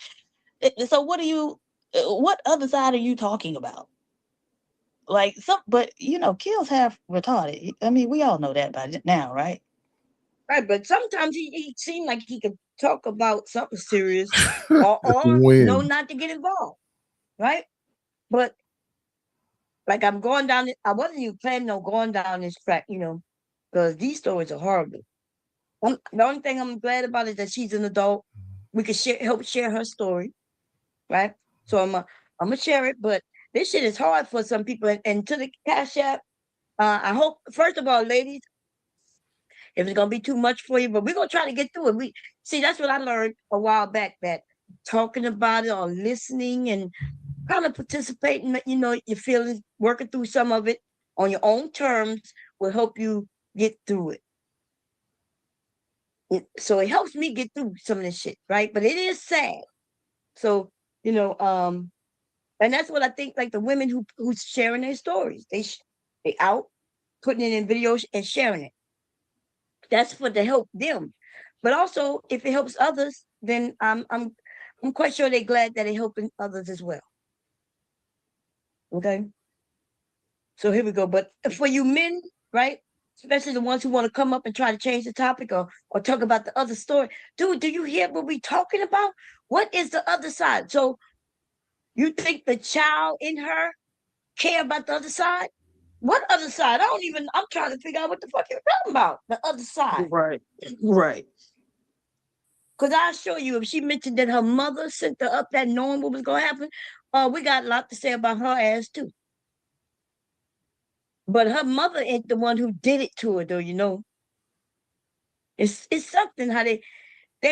So what other side are you talking about? Like, but Kills half retarded. I mean, we all know that by now, right? Right, but sometimes he seemed like he could talk about something serious or know not to get involved, right? But like I'm going down, I wasn't even planning on going down this track, because these stories are horrible. The only thing I'm glad about is that she's an adult. We could help share her story, right? So I'm gonna share it, but this shit is hard for some people. And to the Cash App, I hope, first of all, ladies, if it's gonna be too much for you, but we're gonna try to get through it. That's what I learned a while back, that talking about it or listening and kind of participating, your feelings, working through some of it on your own terms will help you get through it. So it helps me get through some of this shit, right? But it is sad. So, and that's what I think, like the women who's sharing their stories, they out putting it in videos and sharing it. That's for to help them. But also, if it helps others, then I'm quite sure they're glad that it's helping others as well. Okay. So here we go. But for you men, right? Especially the ones who want to come up and try to change the topic or talk about the other story. Dude, do you hear what we talking about? What is the other side? So you think the child in her care about the other side? What other side? I'm trying to figure out what the fuck you're talking about. The other side. Right. Because I'll show you, if she mentioned that her mother sent her up that knowing what was going to happen, we got a lot to say about her ass too. But her mother ain't the one who did it to her, though, It's something how they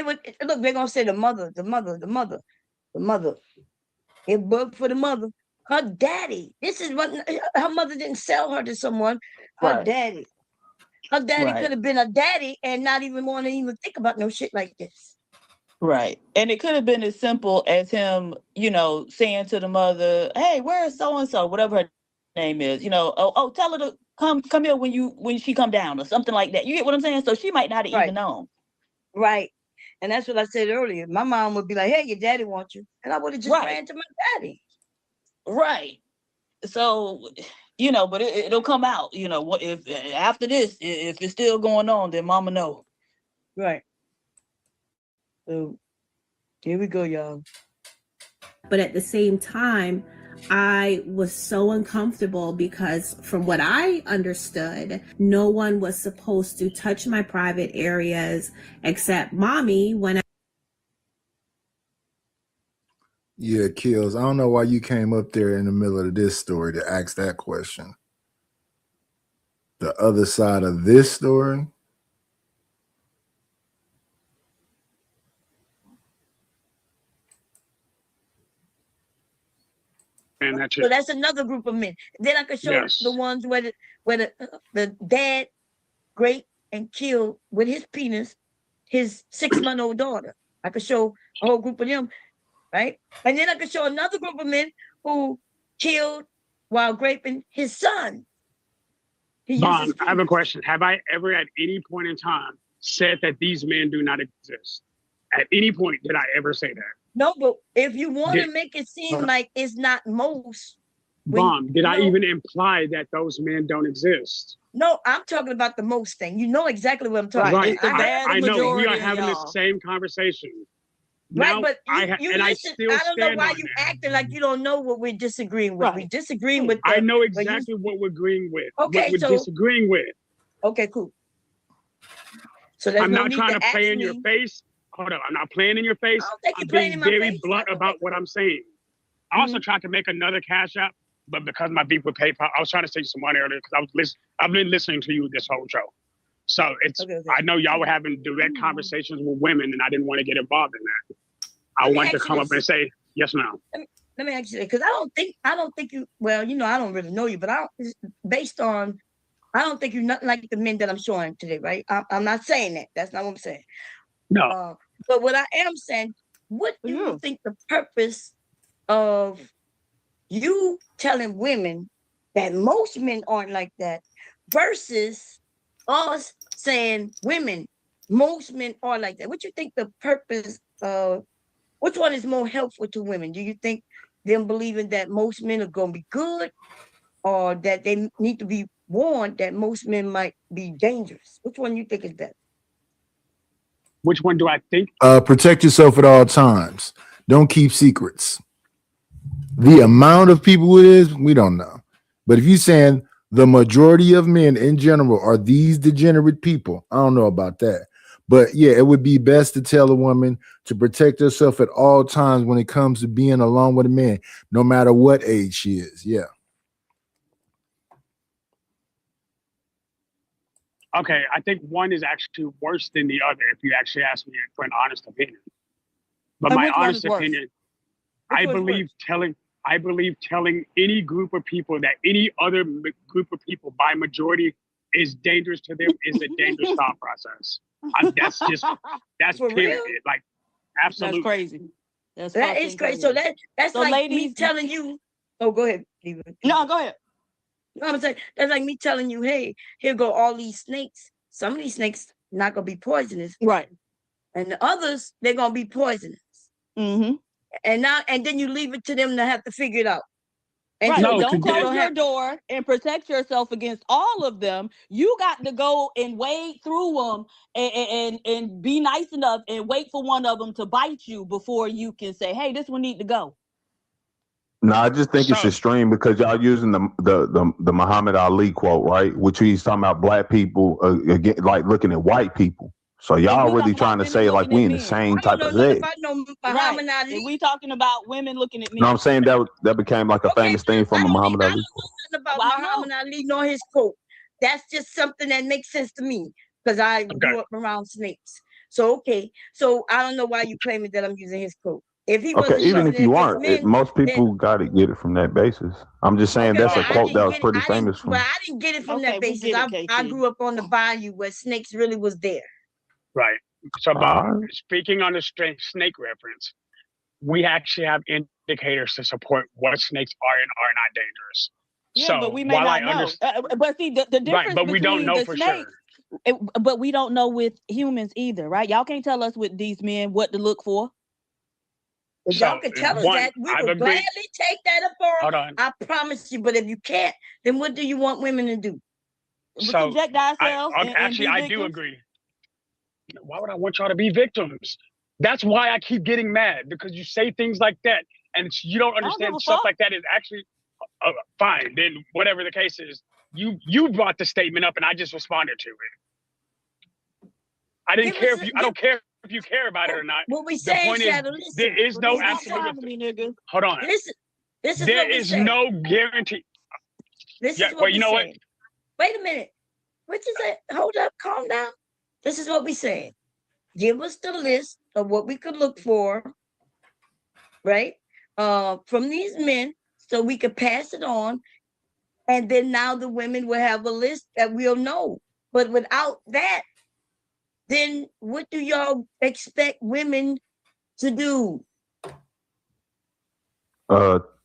would look. They're gonna say the mother. It worked for the mother. Her daddy. This is what her mother didn't sell her to someone. Her daddy. Her daddy could have been a daddy and not even want to even think about no shit like this. Right. And it could have been as simple as him, saying to the mother, hey, where is so-and-so, whatever her name is, oh, tell her to come here when she come down or something like that. You get what I'm saying? So she might not have even known. Right. And that's what I said earlier. My mom would be like, hey, your daddy wants you. And I would have just ran to my daddy. Right. So, but it'll come out, what if after this, if it's still going on, then mama know. Right. So here we go, y'all. But at the same time, I was so uncomfortable because from what I understood, no one was supposed to touch my private areas except mommy when Yeah, Kills. I don't know why you came up there in the middle of this story to ask that question. The other side of this story. So that's another group of men. Then I could show the ones where the dad raped and killed with his penis his 6-month-old daughter. I could show a whole group of them, right? And then I could show another group of men who killed while raping his son. Bond, I have a question. Have I ever at any point in time said that these men do not exist? At any point did I ever say that? No, but if you want to make it seem like it's not most. Bond, did I even imply that those men don't exist? No, I'm talking about the most thing. You know exactly what I'm talking about. Right. I know we are having the same conversation. Right, Now, but you listen. I don't know why you acting like you don't know what we're disagreeing with. We're disagreeing with. I know exactly what we're agreeing with. Okay, what we're disagreeing with. Okay, cool. So I'm not trying to play in your face. Hold up, I'm not playing in your face. I'm being very blunt about what I'm saying. I also tried to make another Cash App, but because my beef with PayPal, I was trying to save some money earlier because I've been listening to you this whole show. So it's I know y'all were having direct conversations with women, and I didn't want to get involved in that. I wanted to come up and say yes, ma'am. Let me ask you that because I don't think you. Well, I don't really know you, but I don't think you're nothing like the men that I'm showing today, right? I'm not saying that. That's not what I'm saying. No. But what I am saying, what do you think the purpose of you telling women that most men aren't like that versus us saying women, most men are like that? What do you think the purpose of, which one is more helpful to women? Do you think them believing that most men are going to be good or that they need to be warned that most men might be dangerous? Which one you think is better? Which one do I think? Protect yourself at all times. Don't keep secrets. The amount of people it is, we don't know. But if you're saying the majority of men in general are these degenerate people, I don't know about that. But yeah, it would be best to tell a woman to protect herself at all times when it comes to being alone with a man, no matter what age she is. Yeah. Okay, I think one is actually worse than the other, if you actually ask me for an honest opinion. But my honest opinion, I believe telling any group of people that any other group of people by majority is dangerous to them is a dangerous thought process. That's period. Like, absolutely. That's crazy. That is crazy. So that's like ladies, me telling you. Oh, go ahead. No, go ahead. You know what I'm saying? That's like me telling you, hey, here go all these snakes. Some of these snakes not gonna be poisonous, right? And the others, they're gonna be poisonous. Mm-hmm. And then you leave it to them to have to figure it out. And right. so Don't close your door and protect yourself against all of them. You got to go and wade through them and be nice enough and wait for one of them to bite you before you can say, hey, this one need to go. No, I just think it's extreme because y'all using the Muhammad Ali quote, right? Which he's talking about black people again, like looking at white people. So y'all really trying to say like we in the same type of thing. Muhammad Ali. If we talking about women looking at men. No, I'm saying that became like a famous thing from a Muhammad Ali. I don't know about Muhammad Ali nor his quote. That's just something that makes sense to me. because I grew up around snakes. So, okay. So I don't know why you claiming that I'm using his quote. If he wasn't even if you aren't, men, most people got to get it from that basis. I'm just saying that's a quote that was pretty famous from. Well, I didn't get it from that basis. I grew up on the bayou where snakes really was there. Right. So, speaking on the snake reference, we actually have indicators to support what snakes are and are not dangerous. Yeah, so, but we may not know. But see, the difference right, but we don't know for snakes, sure. But we don't know with humans either, right? Y'all can't tell us with these men what to look for. If y'all could tell us that, we would gladly take that up for them. I promise you. But if you can't, then what do you want women to do? So, subject ourselves. I do agree. Why would I want y'all to be victims? That's why I keep getting mad, because you say things like that and you don't understand stuff like that is actually fine. Then whatever the case is, you brought the statement up and I just responded to it. I didn't care if you. I don't care if you care about it or not. What we saying, Shadow? Listen, there is no absolute. Hold on. This is there what we is saying. No guarantee. This is what we saying. Wait a minute. What you say? Hold up. Calm down. This is what we saying. Give us the list of what we could look for, right? From these men, so we could pass it on, and then now the women will have a list that we'll know. But without that, then what do y'all expect women to do?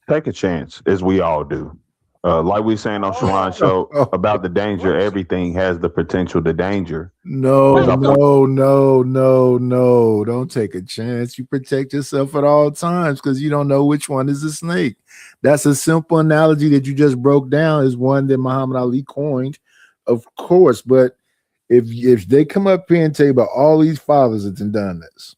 Take a chance, as we all do. Like we saying on Sharon's show about the danger, everything has the potential to danger. No. Don't take a chance. You protect yourself at all times because you don't know which one is a snake. That's a simple analogy that you just broke down, is one that Muhammad Ali coined, of course. But if they come up here and tell you about all these fathers that's done this,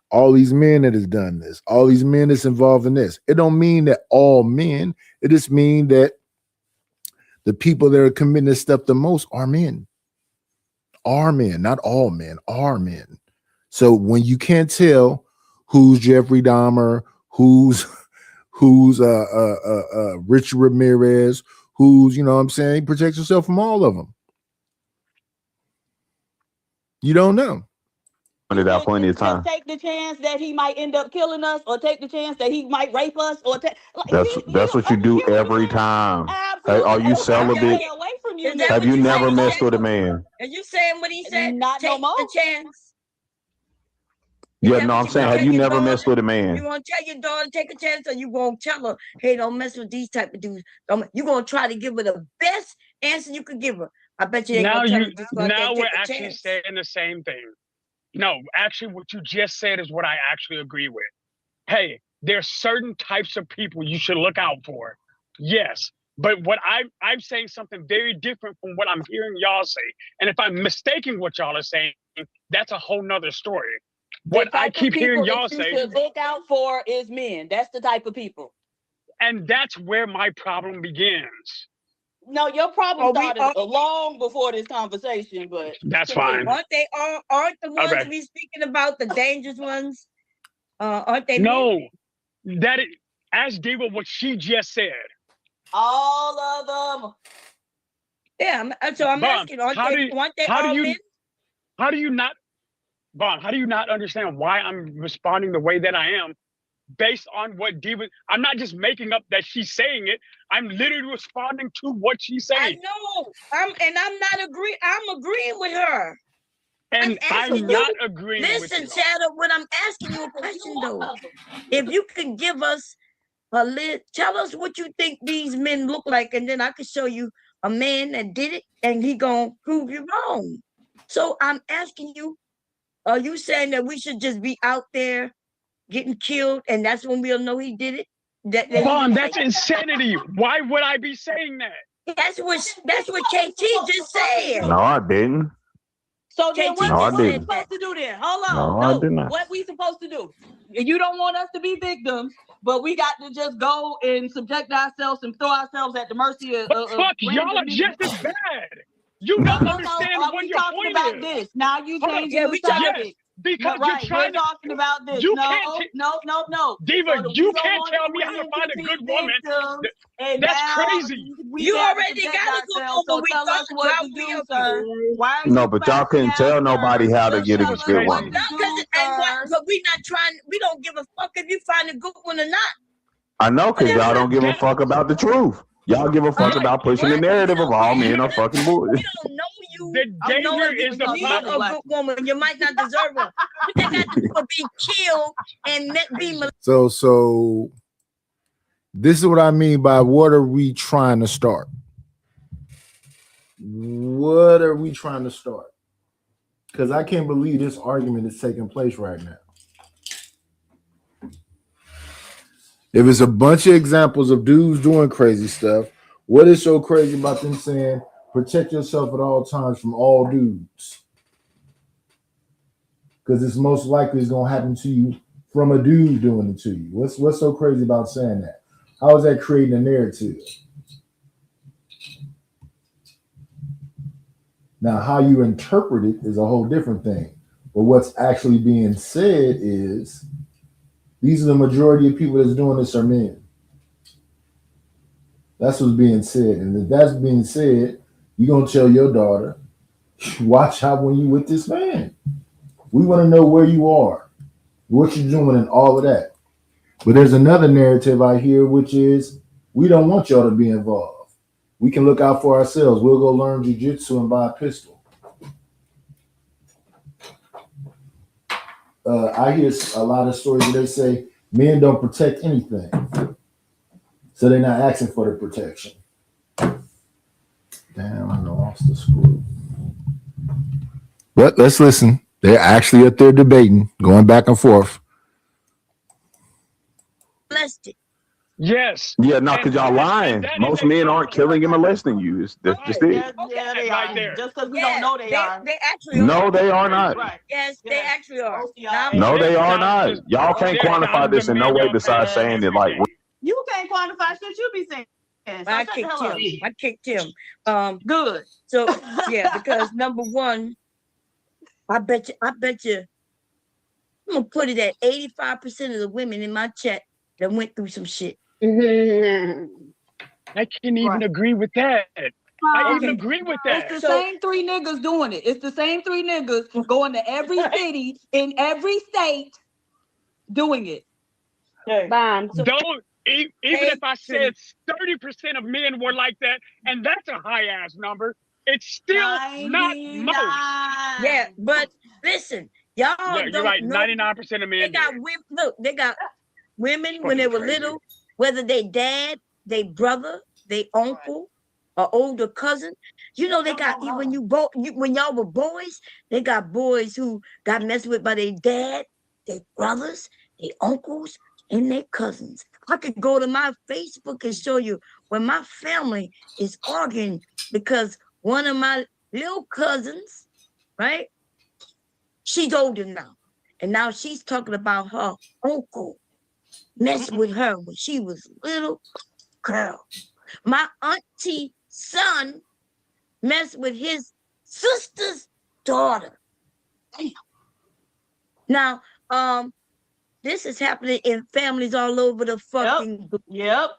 all these men that has done this, all these men that's involved in this, it don't mean that all men. It just means that the people that are committing this stuff the most are men. Are men, not all men, are men. So when you can't tell who's Jeffrey Dahmer, who's Richard Ramirez, who's, you know what I'm saying, protect yourself from all of them. You don't know. It out plenty of time. Take the chance that he might end up killing us, or take the chance that he might rape us, or that's what you do every time. Hey, are you celibate? Have you never messed with a man? Are you saying what he said? Not take no more. The chance. Yeah, no, I'm saying, have you never messed with a man? You gonna tell your daughter take a chance, or you gonna tell her, hey, don't mess with these type of dudes? You gonna try to give her the best answer you could give her. I bet you ain't gonna tell her just go now take we're a actually chance. saying the same thing. No, actually, what you just said is what I actually agree with. Hey, there's certain types of people you should look out for. Yes, but what I'm saying something very different from what I'm hearing y'all say. And if I'm mistaking what y'all are saying, that's a whole nother story. What I keep hearing y'all say, you should look out for is men. That's the type of people. And that's where my problem begins. No, your problem started long before this conversation, but that's fine. Aren't they aren't the ones we speaking about, the dangerous ones? Aren't they? No, that is, as Diva, what she just said. All of them. Yeah, so I'm asking, aren't they all men? How do you not, Vaughn, how do you not understand why I'm responding the way that I am? Based on what Diva, I'm not just making up that she's saying it. I'm literally responding to what she's saying. I know. I'm not agreeing. I'm agreeing with her. And I'm not agreeing with you. Listen, Shadow, what I'm asking you a question though. If you could give us a list, tell us what you think these men look like, and then I could show you a man that did it, and he gonna prove you wrong. So I'm asking you, are you saying that we should just be out there getting killed, and that's when we'll know he did it? Vaughn, that's insanity. Why would I be saying that? That's what KT just said. No, I didn't. So then what we supposed to do then? Hold on. No, I did not. What we supposed to do? You don't want us to be victims, but we got to just go and subject ourselves and throw ourselves at the mercy of fuck, y'all are just as bad. You don't understand what your point about is. this. Now you saying we talking. Because right, you're trying we're talking about this. You no, can't no. Diva, So you we don't can't want tell me how women to find a be good woman. victims, and That's now crazy. we You gotta already protect got a good ourselves. woman. So We tell us talking what about to we do, up sir. here. Why are No, you but y'all crashing couldn't out, tell sir? nobody how to Just get a tell us good what woman. to No, do, sir. but we not trying. We don't give a fuck if you find a good one or not. I know, because y'all don't give a That- fuck about the truth. Y'all give a fuck Right. about pushing the narrative of all men are fucking boys. We don't know you. The I know danger if you is the need a good woman, you might not deserve her. But they got to be killed and be molested. So this is what I mean by what are we trying to start? What are we trying to start? Because I can't believe this argument is taking place right now. If it's a bunch of examples of dudes doing crazy stuff, what is so crazy about them saying protect yourself at all times from all dudes? Because it's most likely it's gonna happen to you from a dude doing it to you. What's so crazy about saying that? How is that creating a narrative? Now, how you interpret it is a whole different thing. But what's actually being said is these are the majority of people that's doing this are men. That's what's being said. And if that's being said, you're going to tell your daughter, watch out when you with this man. We want to know where you are, what you're doing, and all of that. But there's another narrative I hear, which is we don't want y'all to be involved. We can look out for ourselves. We'll go learn jujitsu and buy a pistol. I hear a lot of stories where they say men don't protect anything. So they're not asking for the protection. Damn, I lost the screw. But let's listen. They're actually up there debating, going back and forth. Molested. Yes. Yeah, no, because y'all lying. Most men aren't killing and molesting you. That's just it. Yeah, they right are. there. Just because we don't know they are. They actually No, are. they are not. Right. Yes, they actually are. No, they are not. Y'all can't They're quantify not this the in no men way y'all besides think saying that, like, You can't quantify shit you be saying. So I shut the kicked hell up. him. I kicked him. Good. So yeah, because number one, I bet you, I'm gonna put it at 85% of the women in my chat that went through some shit. I can't even agree with that. I even agree with that. It's the same three niggas doing it. It's the same three niggas going to every city in every state doing it. Don't even if I said 30% of men were like that, and that's a high ass number, it's still not most. Yeah, but listen, y'all Yeah, don't you're right. know. 99% of men. They got women. Look, they got women when they were little, whether they dad, they brother, they uncle, or older cousin. You know, they got when when y'all were boys, they got boys who got messed with by their dad, their brothers, their uncles, and their cousins. I could go to my Facebook and show you when my family is arguing because one of my little cousins, right? She's older now. And now she's talking about her uncle messing with her when she was a little girl. My auntie son messed with his sister's daughter. Damn. Now, this is happening in families all over the fucking Yep.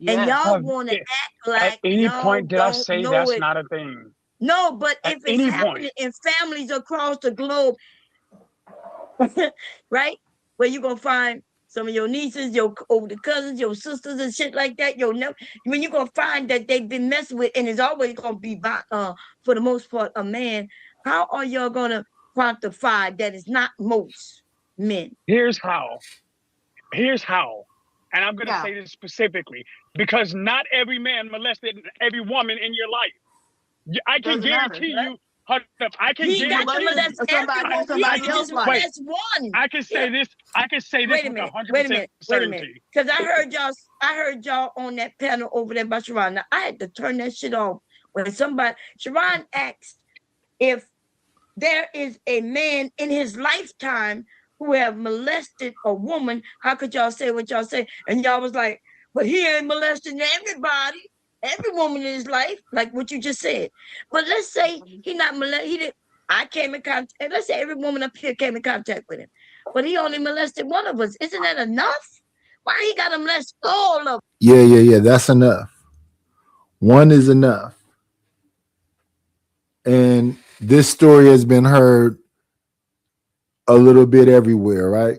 And y'all want to act like at any y'all point did I don't say know that's it. not a thing? No, but At if it's any happening in families across the globe, right? Where you gonna find some of your nieces, your older cousins, your sisters and shit like that, when you're gonna find that they've been messed with, and it's always gonna be by for the most part a man. How are y'all gonna quantify that it's not most men? Here's how. And I'm gonna say this specifically because not every man molested every woman in your life. I can guarantee you. I can He got to molest everyone. Somebody else's life. That's one. I can say this. I can say this with 100% certainty. Because I heard y'all on that panel over there by Sharon. Now I had to turn that shit off when Sharon asked if there is a man in his lifetime who have molested a woman. How could y'all say what y'all say? And y'all was like, but he ain't molesting everybody. Every woman in his life, like what you just said. But let's say he not molested. I came in contact, and let's say every woman up here came in contact with him, but he only molested one of us. Isn't that enough? Why he got to molest all of them? Yeah. That's enough. One is enough. And this story has been heard a little bit everywhere, right?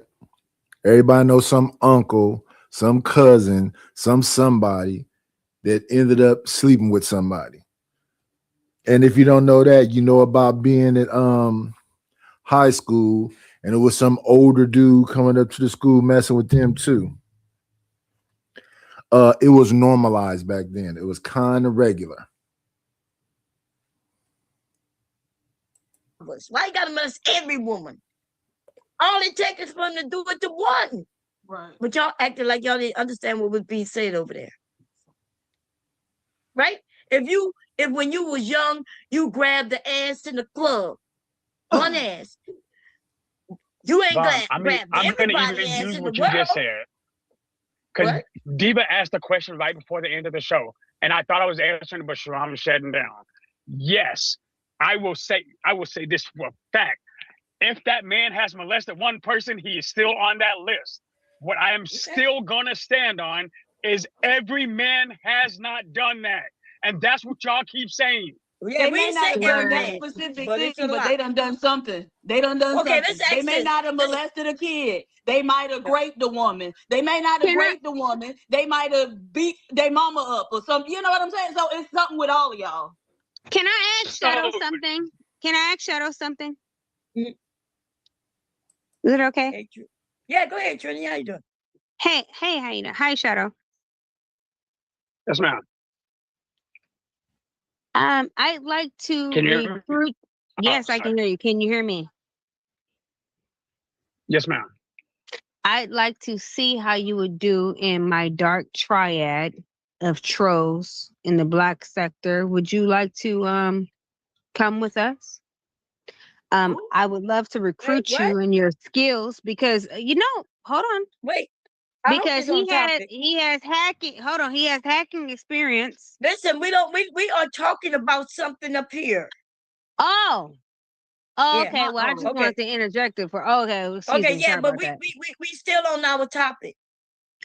Everybody knows some uncle, some cousin, somebody that ended up sleeping with somebody. And if you don't know that, you know about being at high school, and it was some older dude coming up to the school messing with them too. It was normalized back then. It was kind of regular. Why you gotta molest every woman? All it takes is for him to do it to one. Right. But y'all acting like y'all didn't understand what was being said over there. Right? If when you was young, you grabbed the ass in the club, one ass. You ain't Vaughn, grabbed I'm gonna everybody's even ass use in what the you just world. said. Because Diva asked the question right before the end of the show, and I thought I was answering, but Sharon was shutting down. Yes, I will say this for a fact. If that man has molested one person, he is still on that list. What I am still gonna stand on is every man has not done that. And that's what y'all keep saying. Yeah, They we may not say have done that every man, specific but thing, it's a but lot. they done something. They done Okay, something. let's They ask may this. not have molested a kid. They might have raped the woman. They may not have raped the woman. They might have beat their mama up or something. You know what I'm saying? So it's something with all of y'all. Can I ask Shadow something? Can I ask Shadow something? Mhm. Is it okay? Hey, yeah, go ahead, Trini. How you doing? Hey, how you doing? Hi, Shadow. Yes, ma'am. I'd like to Can you hear me? recruit. Yes, I can hear you. Can you hear me? Yes, ma'am. I'd like to see how you would do in my dark triad of trolls in the black sector. Would you like to come with us? I would love to recruit you in your skills because hold on. Wait. Because he has hacking. Hold on, he has hacking experience. Listen, we are talking about something up here. Oh, Yeah, okay. Well, I just wanted to interject it for excuse me, yeah, sorry but about that. we still on our topic.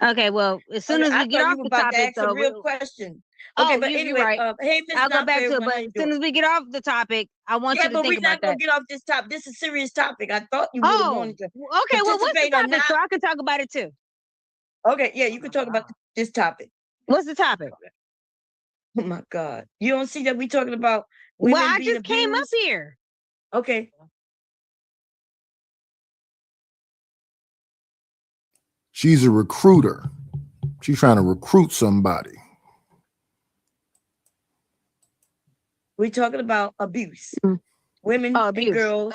Okay, well, as soon as we get off the topic, though, a real question. Okay, Okay, but anyway, right. hey, Miss I'll go back to it, Napa, but as soon as we get off the topic, I want you to think about that. We're not gonna get off this topic. This is a serious topic. I thought you would have wanted to. Okay. Well, what's the topic so I can talk about it too? Okay, yeah, you can talk about this topic. What's the topic? Oh my God, you don't see that we talking about? Well, I just came up here. Okay. She's a recruiter. She's trying to recruit somebody. We're talking about abuse. Women and girls.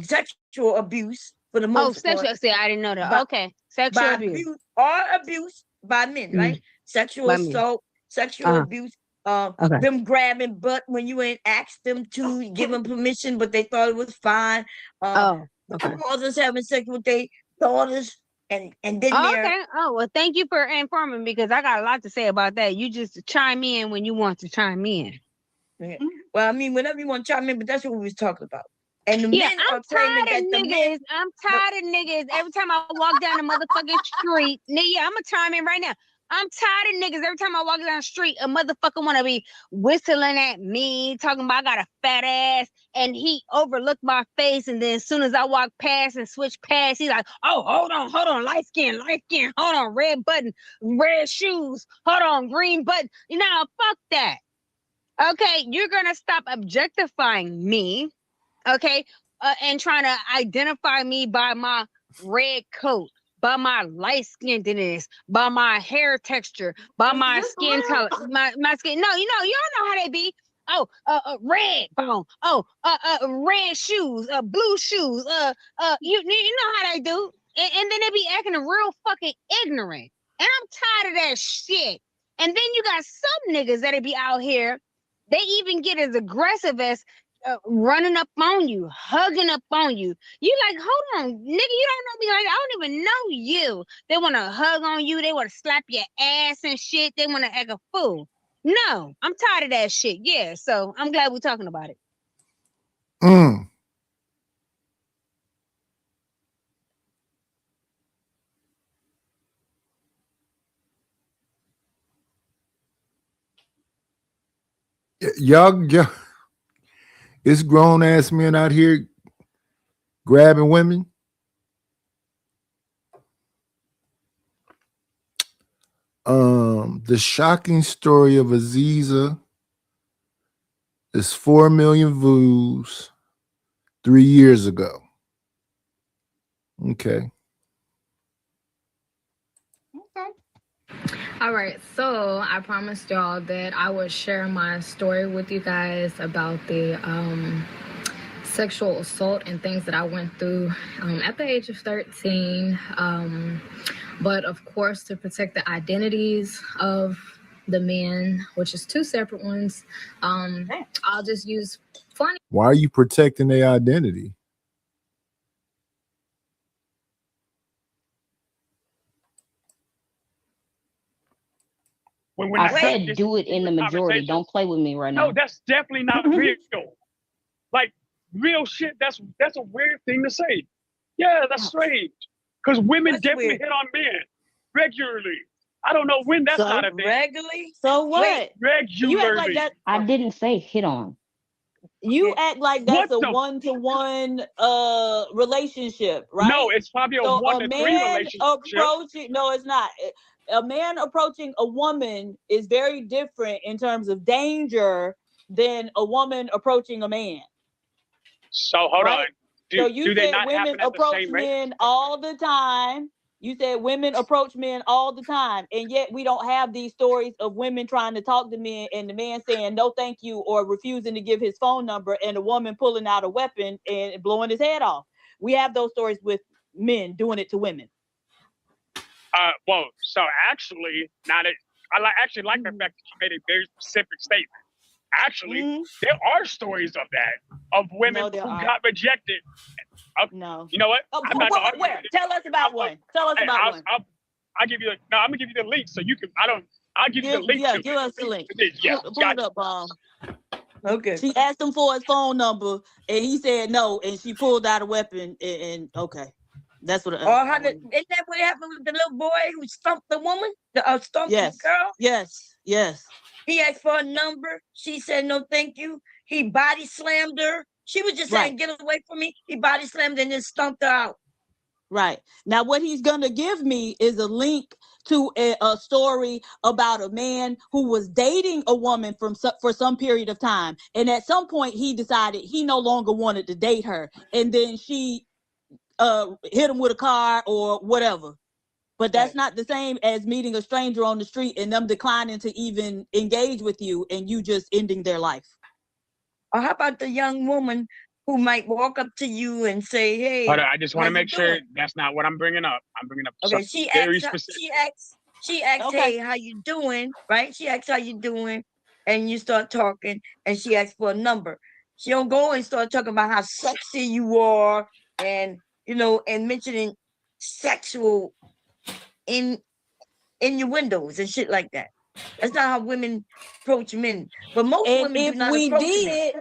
Sexual abuse for the most part. Sexual. See, I didn't know that. Okay. Sexual abuse. Abuse by men, right? Sexual assault, sexual abuse. Them grabbing butt when you ain't asked them to, give them permission, but they thought it was fine. Fathers having sex with their daughters. And then okay. Oh, well, thank you for informing me because I got a lot to say about that. You just chime in when you want to chime in. Okay. Well, I mean, whenever you want to chime in, but that's what we was talking about. And the men I'm tired of niggas. I'm tired of niggas. Every time I walk down the motherfucking street, nigga, I'm gonna chime in right now. I'm tired of niggas. Every time I walk down the street, a motherfucker want to be whistling at me, talking about I got a fat ass, and he overlooked my face, and then as soon as I walk past and switch past, he's like, oh, hold on, light skin, hold on, red button, red shoes, hold on, green button. Fuck that. Okay, you're gonna stop objectifying me, okay, and trying to identify me by my red coat, by my light skinnedness, by my hair texture, by my skin color, my skin. No, you don't know how they be. Red bone. Red shoes, blue shoes. You know how they do, and then they be acting real fucking ignorant. And I'm tired of that shit. And then you got some niggas that'll be out here. They even get as aggressive as running up on you, hugging up on you. You like, hold on, nigga, you don't know me. Like, I don't even know you. They want to hug on you. They want to slap your ass and shit. They want to act a fool. No, I'm tired of that shit. Yeah, so I'm glad we're talking about it. Mm. Y'all, it's grown ass men out here grabbing women. The shocking story of Aziza is 4 million views 3 years ago. Okay. All right, so I promised y'all that I would share my story with you guys about the sexual assault and things that I went through at the age of 13. But of course, to protect the identities of the men, which is 2 separate ones, I'll just use funny. Why are you protecting their identity? I said do it in the majority. Don't play with me right now. No, that's definitely not real. Like real shit, that's a weird thing to say. Yeah, that's strange. Because women definitely hit on men regularly. I don't know when that's not a thing. Regularly? So what? Regularly. You act like that. I didn't say hit on. You act like that's a one-to-one relationship, right? No, it's probably a 1-to-3 relationship. No, it's not. A man approaching a woman is very different in terms of danger than a woman approaching a man. So hold on. So you do they said not women happen at the approach same rate? men all the time. You said women approach men all the time, and yet we don't have these stories of women trying to talk to men and the man saying no thank you or refusing to give his phone number and a woman pulling out a weapon and blowing his head off. We have those stories with men doing it to women. Well, so actually, now that I actually like the fact that you made a very specific statement. Actually, there are stories of that, of women who got rejected. No. You know what? I'm not gonna where? Tell us about one. Tell us about one. I'll give you I'm gonna give you the link so you can I'll give you the link. Yeah, give us the link. Yeah, pull it up, Okay. She asked him for his phone number and he said no, and she pulled out a weapon and okay. That's what isn't that what happened with the little boy who stumped the woman? Stumped the girl? Yes. He asked for a number. She said no, thank you. He body slammed her. She was just saying, get away from me. He body slammed and then stumped her out. Right. Now, what he's going to give me is a link to a story about a man who was dating a woman for some period of time. And at some point, he decided he no longer wanted to date her. And then she hit him with a car or whatever. But that's not the same as meeting a stranger on the street and them declining to even engage with you and you just ending their life. Or how about the young woman who might walk up to you and say, hey, hold on, I just want to make sure that's not what I'm bringing up. I'm bringing up something very specific. She asks, hey, how you doing? Right? She asks how you doing. And you start talking and she asks for a number. She don't go and start talking about how sexy you are and, and mentioning sexual in your windows and shit like that. That's not how women approach men. But most women do not approach men.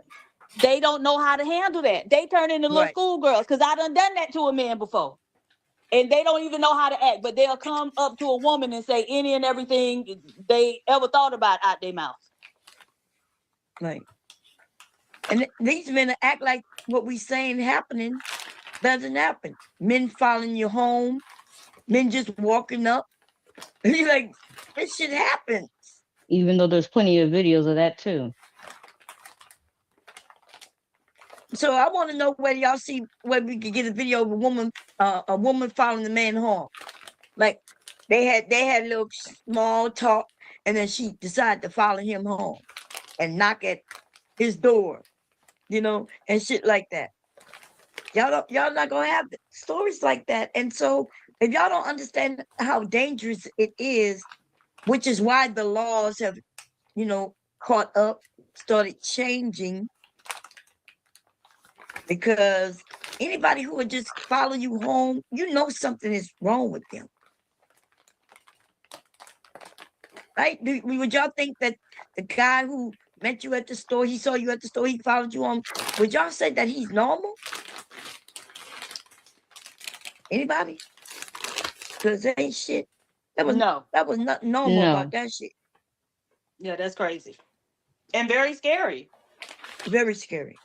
They don't know how to handle that. They turn into little schoolgirls because I done that to a man before. And they don't even know how to act, but they'll come up to a woman and say any and everything they ever thought about out their mouth. Right. And these men act like what we saying happening doesn't happen. Men following you home, men just walking up. And you're like, this shit happens. Even though there's plenty of videos of that too. So I want to know whether y'all see whether we could get a video of a woman following the man home. Like they had a little small talk, and then she decided to follow him home and knock at his door, and shit like that. Y'all not gonna have stories like that. And so if y'all don't understand how dangerous it is, which is why the laws have, caught up, started changing. Because anybody who would just follow you home, something is wrong with them. Right? Would y'all think that the guy who met you at the store, he saw you at the store, he followed you on. Would y'all say that he's normal? Anybody? Because there ain't shit. That was not normal about that shit. Yeah, that's crazy. And very scary. Very scary.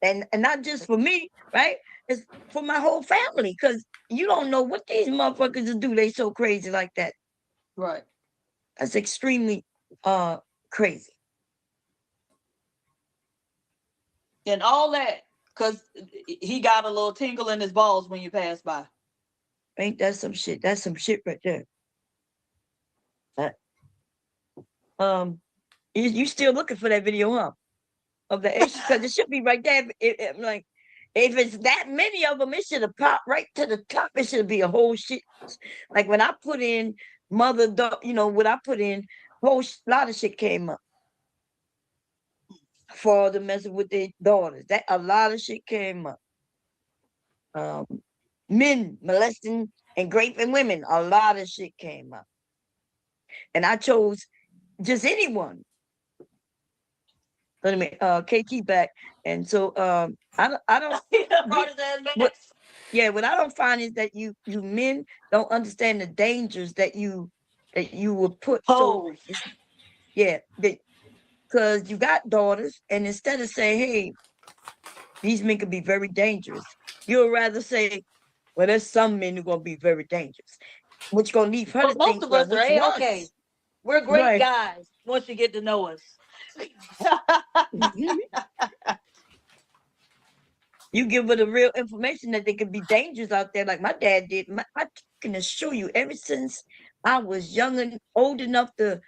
And not just for me, right? It's for my whole family, because you don't know what these motherfuckers will do. They so crazy like that. Right. That's extremely crazy. And all that because he got a little tingle in his balls when you pass by. Ain't that some shit? That's some shit right there. You still looking for that video, huh? Of the issue, because it should be right there. Like, if it's that many of them, it should have popped right to the top. It should be a whole shit. Like when I put in mother, what I put in, whole lot of shit came up. Father messing with their daughters. That a lot of shit came up. Men molesting and raping women. A lot of shit came up. And I chose just anyone. Let me KT back. And so I don't what I don't find is that you men don't understand the dangers that you would put. So, because you got daughters, and instead of saying, hey, these men can be very dangerous, you'll rather say, well, there's some men who are gonna be very dangerous, which gonna leave her to most think, of us well, are okay. We're great Right. guys once you get to know us. You give her the real information that they could be dangerous out there, like my dad did. I can assure you, ever since I was young and old enough to